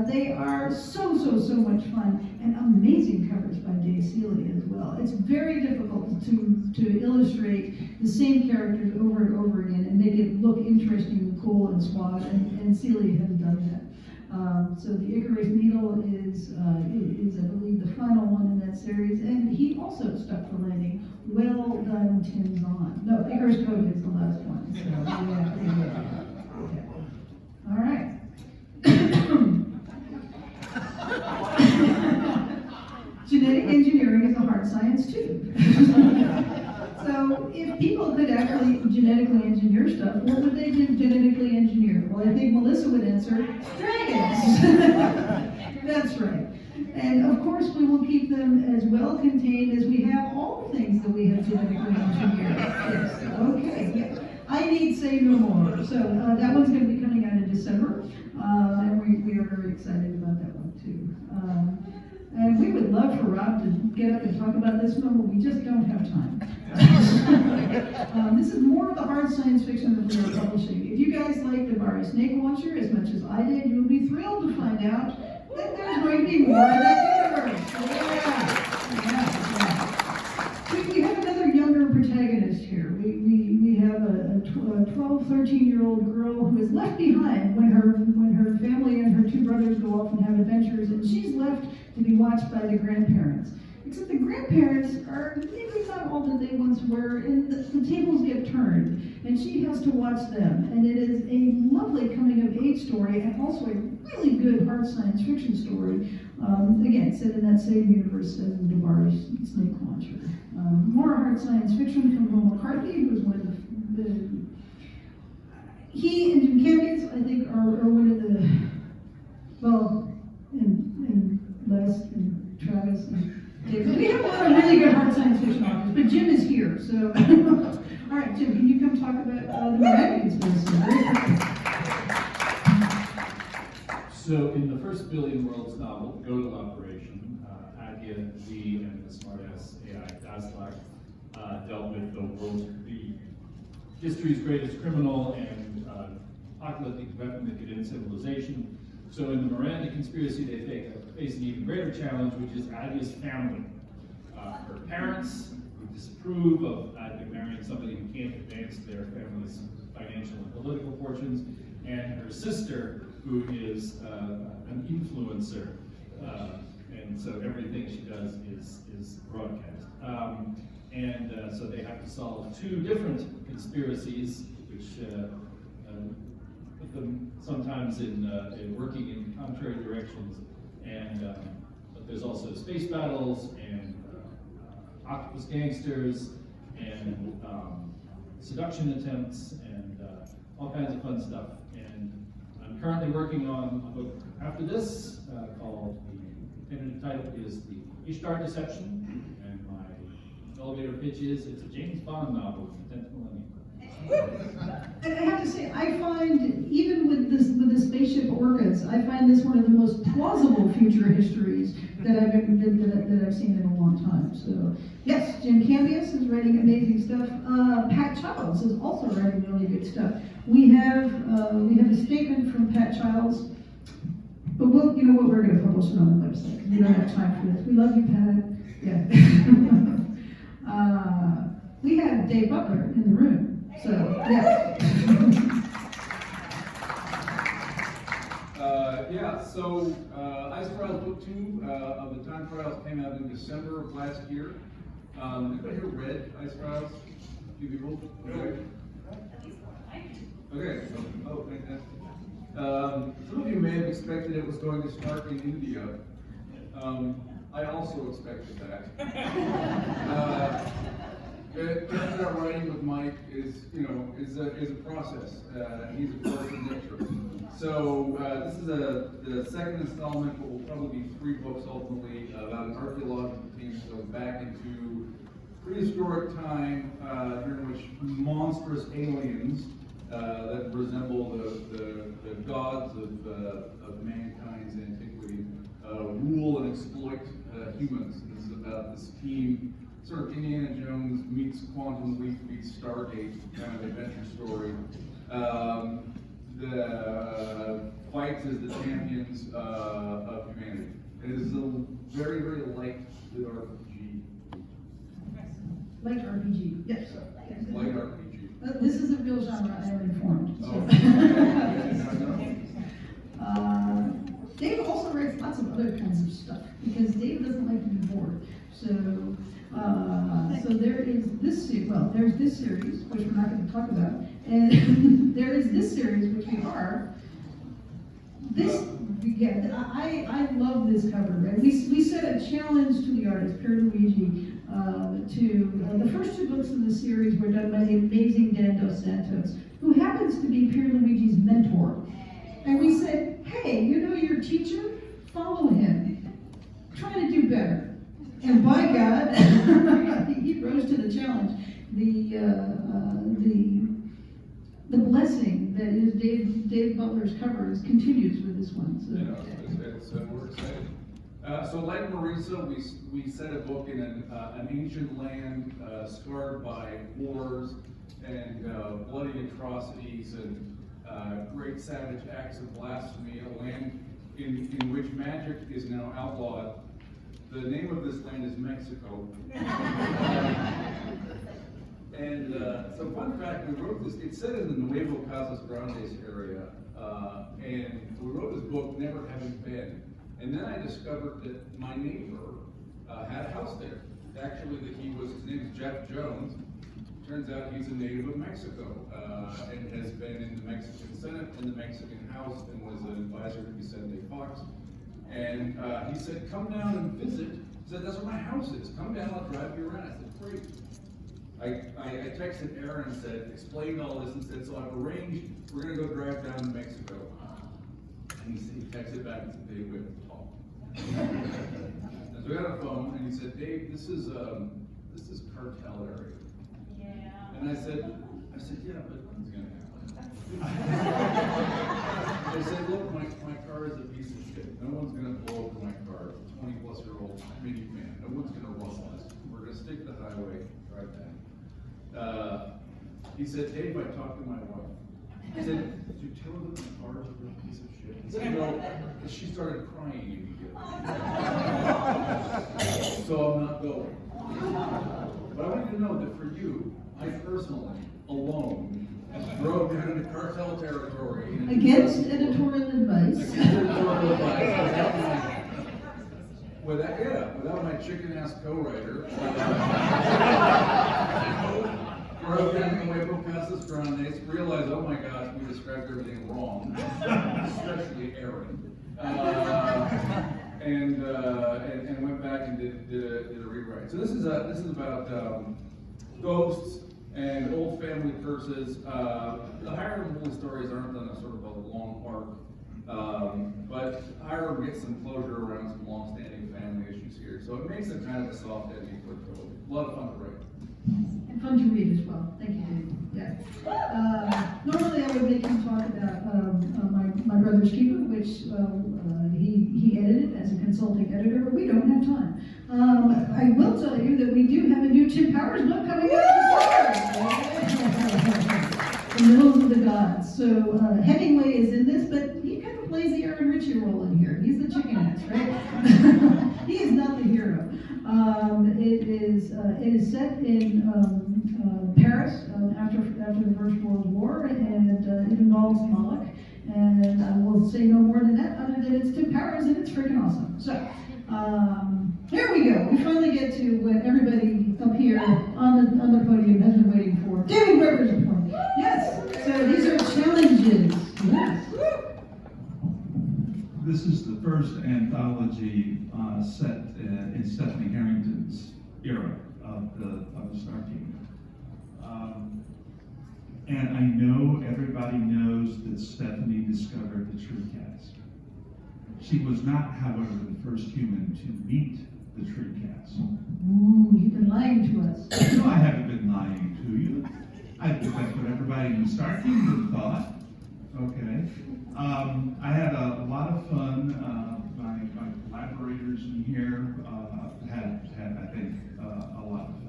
They are so much fun, and amazing covers by Dave Seeley as well. It's very difficult to illustrate the same characters over and over again and make it look interesting and cool and suave, and Seeley has done that. So the Icarus Needle is, I believe, the final one in that series, and he also stuck the landing. Well done, Tim Zahn. No, Icarus Code is the last one. So, yeah. All right. Genetic engineering is a hard science too. So if people could actually genetically engineer stuff, what would they genetically engineer? Well, I think Melissa would answer, dragons. That's right. And of course, we will keep them as well contained as we have all the things that we have genetically engineered. Yes. Okay. Yeah. I need say no more. So that one's going to be coming out in December, and we are very excited about that one too. And we would love for Rob to get up and talk about this one, but we just don't have time. This is more of the hard science fiction that we are publishing. If you guys like the Barry Snake Launcher as much as I did, you'll be thrilled to find out that there's going to be more of that universe. Yeah. We have another younger protagonist here. We have a 12, 13-year-old girl who is left behind when her family and her two brothers go off and have adventures, and she's left to be watched by the grandparents. Except the grandparents are maybe not all that they once were, and the tables get turned, and she has to watch them. And it is a lovely coming-of-age story, and also a really good hard science fiction story. Again, set in that same universe as the Barry Snake Launcher. More hard science fiction from Will McCarthy, who is one of the he and Jim Campions, I think, are one of the, well, and Les and Travis and David. We have a lot of really good hard science fiction authors, but Jim is here, so. All right, Jim, can you come talk about the Miranda conspiracy? So in the first Billion Worlds novel, Go-To Operation, Adia V and the smartass AI Daslak dealt with the history's greatest criminal and apocalyptic weapon that could end civilization. So in the Miranda conspiracy, they face an even greater challenge, which is Adia's family. Her parents, who disapprove of Adia marrying somebody who can't advance their family's financial and political fortunes, and her sister, who is an influencer, and so everything she does is broadcast. So they have to solve two different conspiracies, which put them sometimes in working in contrary directions. But there's also space battles and octopus gangsters and seduction attempts and all kinds of fun stuff. And I'm currently working on a book after this called, the tentative title is The Ishtar Deception, and my elevator pitch is it's a James Bond novel in the 10th millennium. And I have to say, I find, even with the spaceship orcas, I find this one of the most plausible future histories that I've seen in a long time. So, yes, Jim Campius is writing amazing stuff. Pat Childs is also writing really good stuff. We have a statement from Pat Childs. But we'll, you know what, we're gonna publish it on the website, because we don't have time for this. We love you, Pat. Yeah. We have Dave Butler in the room, so, yeah. So Ice Trials Book 2 of the Time Trials came out in December of last year. Anybody here read Ice Trials? A few people? Okay. Okay. Oh, fantastic. Some of you may have expected it was going to start in India. I also expected that. It turns out writing with Mike is a process. He's a force of nature. So this is the second installment, but will probably be 3 books ultimately about an archaeological team that goes back into prehistoric time during which monstrous aliens that resemble the gods of mankind's antiquity rule and exploit humans. This is about this team, sort of Indiana Jones meets Quantum Leap meets Stargate kind of adventure story. The fights as the champions of humanity. It is a very, very light RPG. Light RPG, yes. Light RPG. This is a real genre, I am informed. So. Dave also writes lots of other kinds of stuff, because Dave doesn't like to be bored. So there is this there's this series, which we're not going to talk about, and there is this series, which we are. I love this cover, right? We set a challenge to the artist, Pierluigi, the first 2 books in the series were done by the amazing Dan Dos Santos, who happens to be Pierluigi's mentor. And we said, hey, you know your teacher? Follow him. Try to do better. And by God, he rose to the challenge. The blessing that is Dave Butler's covers continues with this one. So. We're excited. So like Marisa, we set a book in an ancient land scarred by wars and bloody atrocities and great savage acts of blasphemy, a land in which magic is now outlawed. The name of this land is Mexico. And so fun fact, we wrote this, it's set in the Nuevo Casas Grandes area, and we wrote this book never having been. And then I discovered that my neighbor had a house there. Actually, his name is Jeff Jones. Turns out he's a native of Mexico, and has been in the Mexican Senate and the Mexican House, and was an advisor to Vicente Fox. And he said, come down and visit. He said, that's where my house is. Come down, I'll drive you around. I said, great. I texted Aaron and said, explained all this and said, so I've arranged, we're gonna go drive down to Mexico. And he texted back and said, Dave, we have to talk. And so we got on the phone and he said, Dave, this is cartel area. Yeah. And I said, yeah, but what's gonna happen? I said, look, my car is a piece of shit. No one's gonna blow over my car. It's a 20-plus-year-old minivan. No one's gonna rustle this. We're gonna stick to the highway, drive down. He said, Dave, I talked to my wife. I said, did you tell her that my car is a real piece of shit? He said, no. She started crying immediately. So I'm not going. But I want you to know that for you, I personally, alone, drove down into cartel territory. Against editorial advice. Without my chicken-ass co-writer. Drove down to Nuevo Casas Grandes, realized, oh my gosh, we described everything wrong, especially Aaron. And went back and did a rewrite. So this is about ghosts and old family curses. The Hiram Holy stories aren't on a sort of a long arc, but Hiram gets some closure around some long-standing family issues here. So it makes it kind of a soft ending for it. A lot of fun to write. And fun to read as well. Thank you, Dave. Yeah. Normally I would make him talk about my Brother's Keeper, which he edited as a consulting editor, but we don't have time. I will tell you that we do have a new Tim Powers book coming out this summer. the middle of the gods. So Hemingway is in this, but he kind of plays the Aaron Ritchie role in here. He's the chicken ass, right? He is not the hero. It is set in Paris after the First World War, and it involves Moloch. And I will say no more than that, other than it's to Paris and it's freaking awesome. So here we go. We finally get to what everybody up here on the podium has been waiting for. David Weber's appointment. Yes. So these are challenges. Yes. This is the first anthology set in Stephanie Harrington's era of the Star Kingdom. And I know everybody knows that Stephanie discovered the true cats. She was not, however, the first human to meet the true cats. Ooh, you've been lying to us. No, I haven't been lying to you. I think that's what everybody in the Star Kingdom thought. Okay. I had a lot of fun. My collaborators in here had I think, a lot of fun.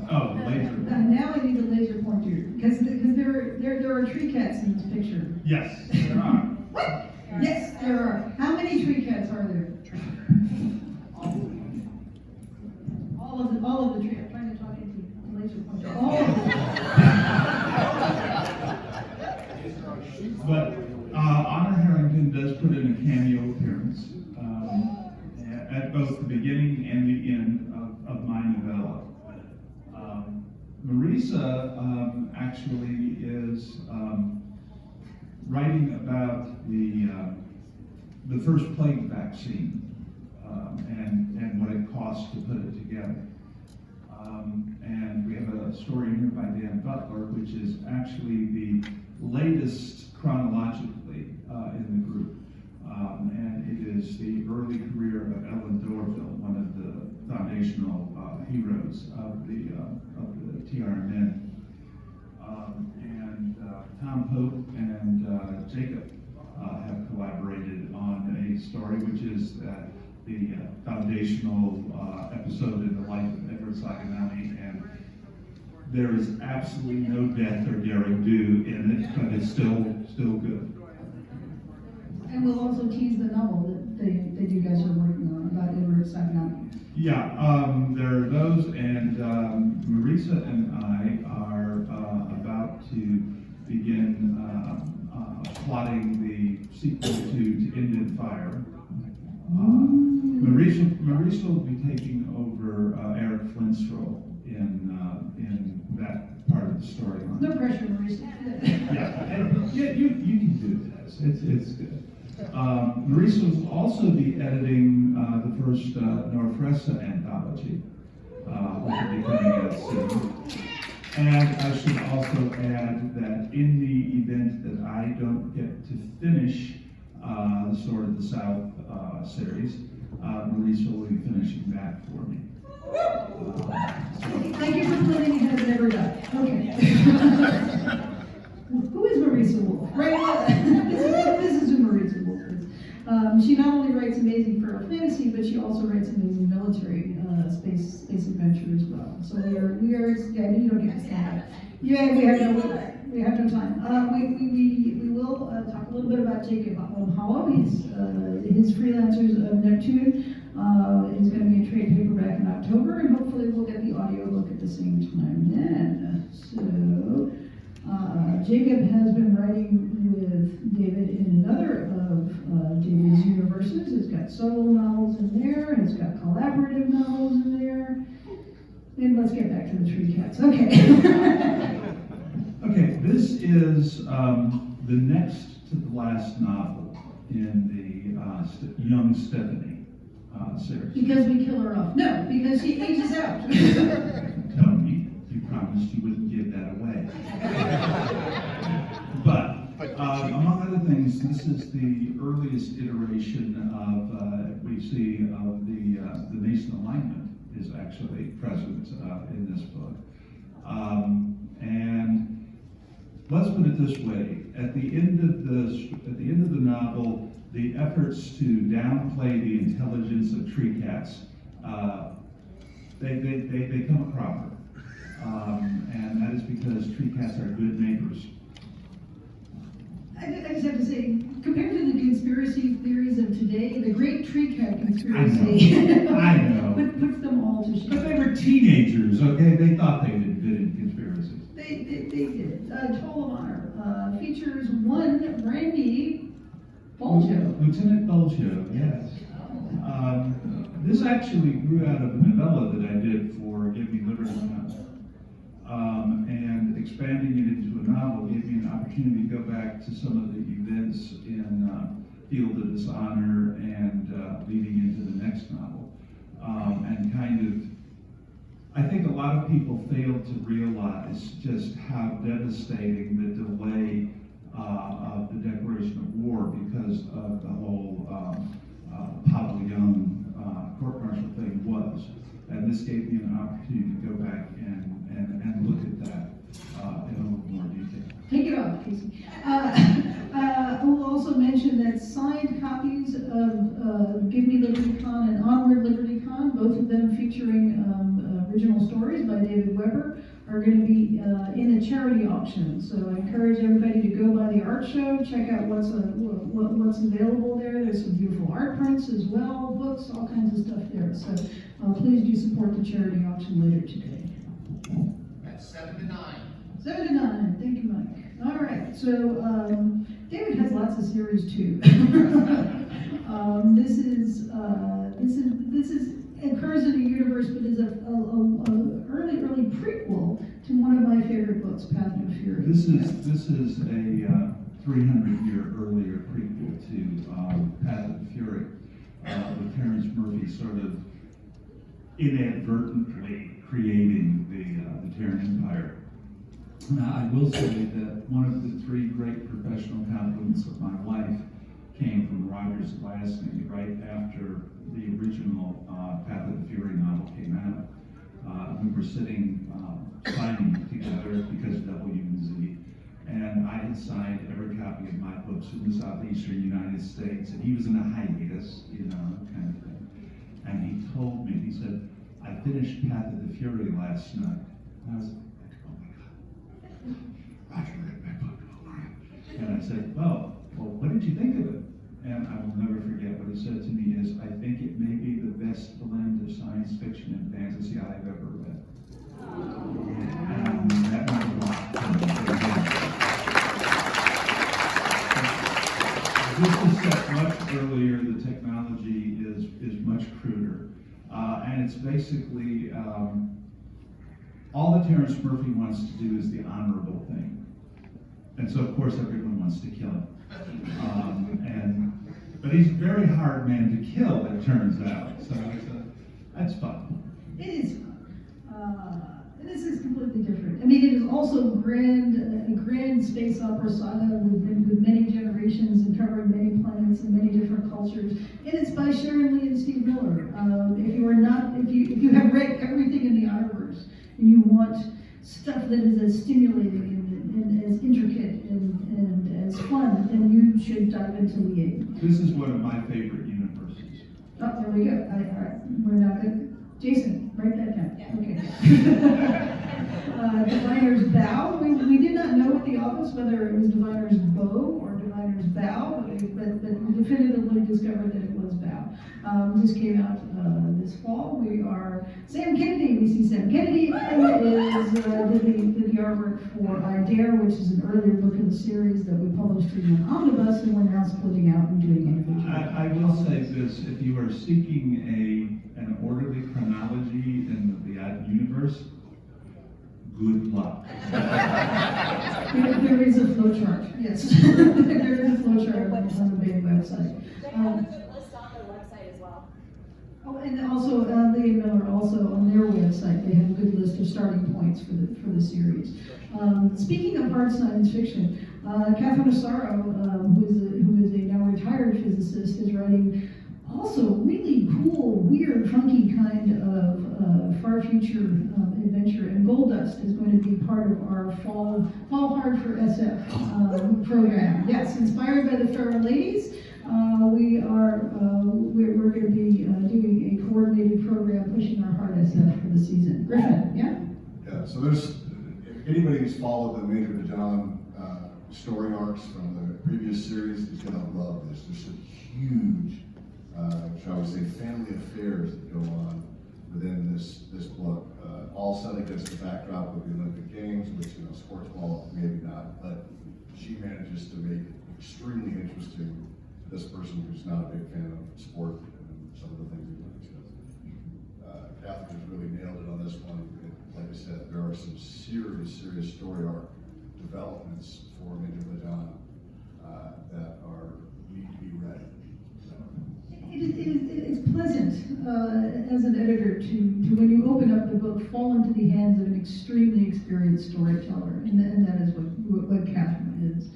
Oh, the laser. Now I need the laser pointer because there are tree cats in this picture. Yes, there are. What? Yes, there are. How many tree cats are there? All of the tree. I'm trying to talk into the laser pointer. All of them. But Honor Harrington does put in a cameo appearance at both the beginning and the end of my novella. Marisa actually is writing about the first plague vaccine and what it cost to put it together. And we have a story in here by Dan Butler, which is actually the latest chronologically in the group. And it is the early career of Ellen Dorville, one of the foundational heroes of the TRMN. And Tom Pope and Jacob have collaborated on a story which is the foundational episode in the life of Edward Saganami, and there is absolutely no death or daring do in it, but it's still good. And we'll also tease the novel that you guys are working on about Edward Saganami. Yeah, there are those, and Marisa and I are about to begin plotting the sequel to End in Fire. Marisa will be taking over Eric Flint's role in that part of the storyline. No pressure, Marisa. Yeah, you can do this. It's good. Marisa will also be editing the first Norfresa anthology, which will be coming out soon. And I should also add that in the event that I don't get to finish the Sword of the South series, Marisa will be finishing that for me. Thank you for putting ahead of never done. Okay. Who is Marisa Wolf? Right? This is who Marisa Wolf is. She not only writes amazing feral fantasy, but she also writes amazing military space adventure as well. So we are yeah, you don't get to stand up. Yeah, we have no time. We will talk a little bit about Jacob Hollow. His Freelancers of Neptune is going to be a trade paperback in October, and hopefully we'll get the audio book at the same time then. So Jacob has been writing with David in another of David's universes. It's got solo novels in there, and it's got collaborative novels in there. And let's get back to the tree cats. Okay. Okay, this is the next to the last novel in the Young Stephanie series. Because we kill her off. No, because she ages out. Tony, you promised you wouldn't give that away. But among other things, this is the earliest iteration of we see of the Mason alignment is actually present in this book. And let's put it this way: at the end of the novel, the efforts to downplay the intelligence of tree cats, they come a cropper. And that is because tree cats are good neighbors. I just have to say, compared to the conspiracy theories of today, the Great Tree Cat conspiracy I know. puts them all to shame. But they were teenagers, okay? They thought they did good in conspiracies. They did. Toll of Honor features one Randy Boljo. Lieutenant Boljo, yes. This actually grew out of a novella that I did for Give Me LibertyCon. And expanding it into a novel gave me an opportunity to go back to some of the events in Field of Dishonor and leading into the next novel. And kind of, I think a lot of people failed to realize just how devastating the delay of the declaration of war because of the whole Pavel Young court-martial thing was. And this gave me an opportunity to go back and look at that in a little more detail. Take it off, Casey. We'll also mention that signed copies of Give Me LibertyCon and Onward LibertyCon, both of them featuring original stories by David Weber, are going to be in a charity auction. So I encourage everybody to go by the art show, check out what's available there. There's some beautiful art prints as well, books, all kinds of stuff there. So please do support the charity auction later today. That's 7 to 9. 7 to 9, thank you, Mike. All right, so David has lots of series too. This occurs in a universe, but is a early prequel to one of my favorite books, Path of Fury. This is a 300-year earlier prequel to Path of Fury, with Terrence Murphy sort of inadvertently creating the Terran Empire. Now, I will say that one of the 3 great professional compliments of my life came from Roger's last name, right after the original Path of the Fury novel came out. We were sitting signing together because of W and Z, and I had signed every copy of my books in the southeastern United States, and he was in a hiatus, kind of thing. And he told me, he said, I finished Path of the Fury last night. And I was like, oh my God, Roger read my book, oh crap. And I said, well, what did you think of it? And I will never forget what he said to me is, I think it may be the best blend of science fiction and fantasy I've ever read. And that meant a lot to me. This is set much earlier, the technology is much cruder. And it's basically, all that Terrence Murphy wants to do is the honorable thing. And so, of course, everyone wants to kill him. But he's a very hard man to kill, it turns out. So that's fun. It is fun. This is completely different. I mean, it is also a grand space opera saga with many generations and covering many planets and many different cultures. And it's by Sharon Lee and Steve Miller. If you have read everything in the Honorverse and you want stuff that is as stimulating and as intricate and as fun, then you should dive into Liaison. This is one of my favorite universes. Oh, there we go. All right. We're not good. Jason, write that down. Okay. Diviner's Bow. We did not know at the office whether it was Diviner's Bow or Diviner's Bow, but we definitively discovered that it was Bow. This came out this fall. We are Sam Kennedy. We see Sam Kennedy did the artwork for I Dare, which is an earlier book in the series that we published in an omnibus, and we're now splitting out and doing individual. I will say this: if you are seeking an orderly chronology in the universe, good luck. There is a flowchart, yes. There is a flowchart on the Baen website. They have a good list on their website as well. Oh, and also, Lee and Miller also on their website, they have a good list of starting points for the series. Speaking of hard science fiction, Catherine Asaro, who is a now retired physicist, is writing also really cool, weird, funky kind of far future adventure, and Gold Dust is going to be part of our Fall Hard for SF program. Yes, inspired by the Feral Ladies, we're going to be doing a coordinated program pushing our hard SF for the season. Griffin, yeah? Yeah, so there's, if anybody who's followed the Major Bajan story arcs from the previous series is gonna love this. There's some huge, shall we say, family affairs that go on within this book, all set against the backdrop of the Olympic Games, which, you know, sports ball, maybe not, but she manages to make it extremely interesting to this person who's not a big fan of sport and some of the things he likes. Catherine's really nailed it on this one. Like I said, there are some serious story arc developments for Major Bajan that need to be read. It's pleasant as an editor to when you open up the book, fall into the hands of an extremely experienced storyteller, and that is what Catherine is.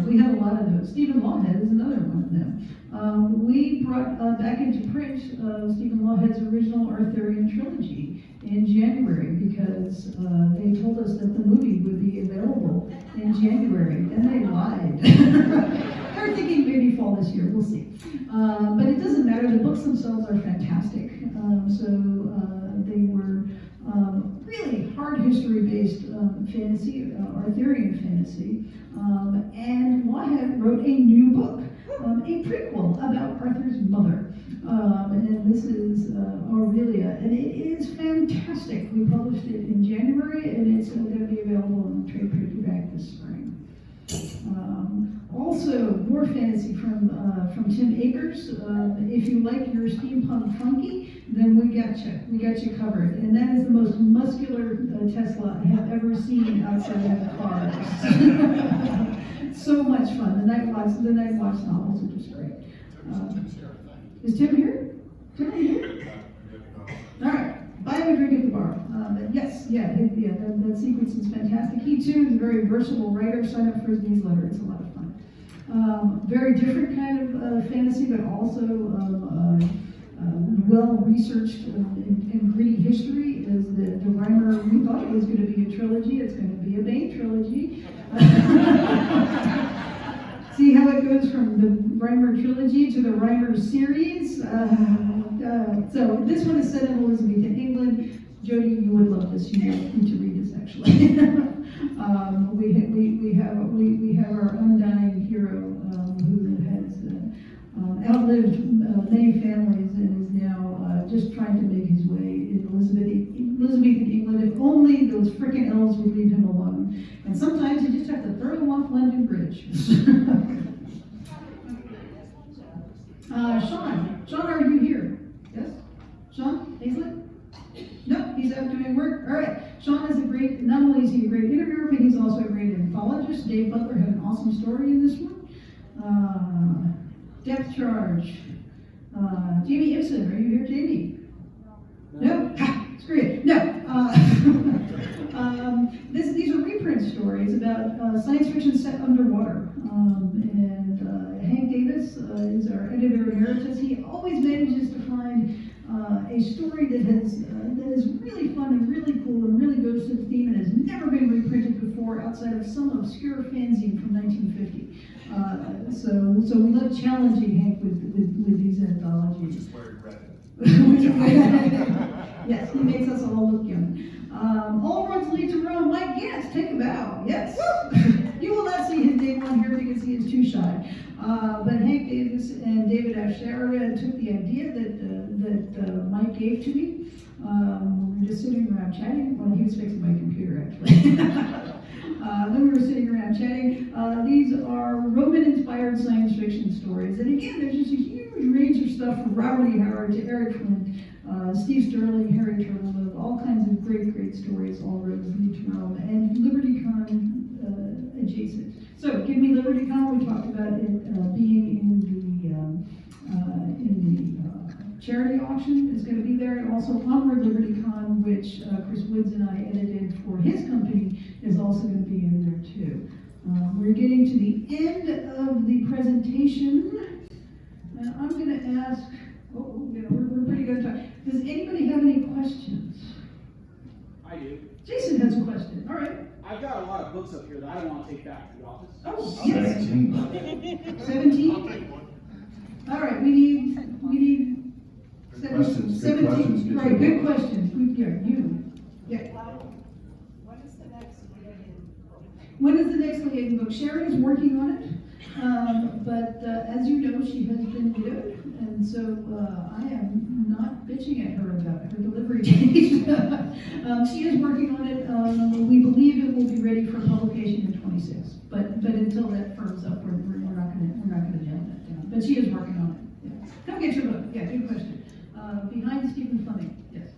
We have a lot of those. Stephen Lawhead is another one of them. We brought back into print Stephen Lawhead's original Arthurian trilogy in January because they told us that the movie would be available in January, and they lied. They're thinking maybe fall this year, we'll see. But it doesn't matter, the books themselves are fantastic. They were really hard history-based fantasy, Arthurian fantasy. And Lawhead wrote a new book, a prequel about Arthur's mother. And this is Aurelia, and it is fantastic. We published it in January, and it's going to be available in trade paperback this spring. Also, more fantasy from Tim Akers. If you like your steampunk funky, then we got you covered. And that is the most muscular Tesla I have ever seen outside of a car. So much fun. The Night Watch novels are just great. Is Tim here? Tim, are you here? All right. Buy him a drink at the bar. That sequence is fantastic. He too is a very versatile writer. Sign up for his newsletter. It's a lot of fun. Very different kind of fantasy, but also well-researched and gritty history is the Reimer. We thought it was going to be a trilogy. It's going to be a Baen trilogy. See how it goes from the Reimer trilogy to the Reimer series. So this one is set in Elizabethan England. Jody, you would love this. You need to read this actually. We have our undying hero who has outlived many families and is now just trying to make his way in Elizabethan England. If only those frickin' elves would leave him alone. And sometimes you just have to throw them off London Bridge. Sean, are you here? Yes? Sean Hazlett? No, he's out doing work. All right. Sean is not only is he a great interviewer, but he's also a great anthologist. Dave Butler had an awesome story in this one. Depth Charge. Jamie Ibsen, are you here, Jamie? No? Ha! Screw it. No. These are reprint stories about science fiction set underwater. Hank Davis is our editor emeritus. He always manages to find a story that is really fun and really cool and really goes to the theme and has never been reprinted before outside of some obscure fanzine from 1950. So we love challenging Hank with these anthologies. Which is where he read it. Yes, he makes us all look young. All roads lead to Rome. Mike Gantz, take a bow. Yes. You will not see his name on here because he is too shy. But Hank Davis and David Afsharian took the idea that Mike gave to me. We were just sitting around chatting. Well, he was fixing my computer, actually. Then we were sitting around chatting. These are Roman-inspired science fiction stories. And again, there's just a huge range of stuff from Robert E. Howard to Eric Flint, Steve Sterling, Harry Turtledove, all kinds of great stories, all roads lead to Rome, and LibertyCon adjacent. So, Give Me LibertyCon, we talked about it being in the charity auction. It's going to be there, and also Onward LibertyCon, which Chris Woods and I edited for his company, is also going to be in there too. We're getting to the end of the presentation, and I'm going to ask, we're pretty good at time. Does anybody have any questions? I do. Jason has a question. All right. I've got a lot of books up here that I don't want to take back to the office. Oh, yes. 17? All right, we need Questions, good 17. questions, Right, good questions. Yeah. maiden book. Sharon is working on it, but as you know, she has been widowed, and so I am not bitching at her about her delivery date. She is working on it. We believe it will be ready for publication in 26. But until that firms up, we're not gonna nail that down. But she is working on it. Yeah. Come get your book. Yeah, good question. Behind Stephen Fleming. Yes.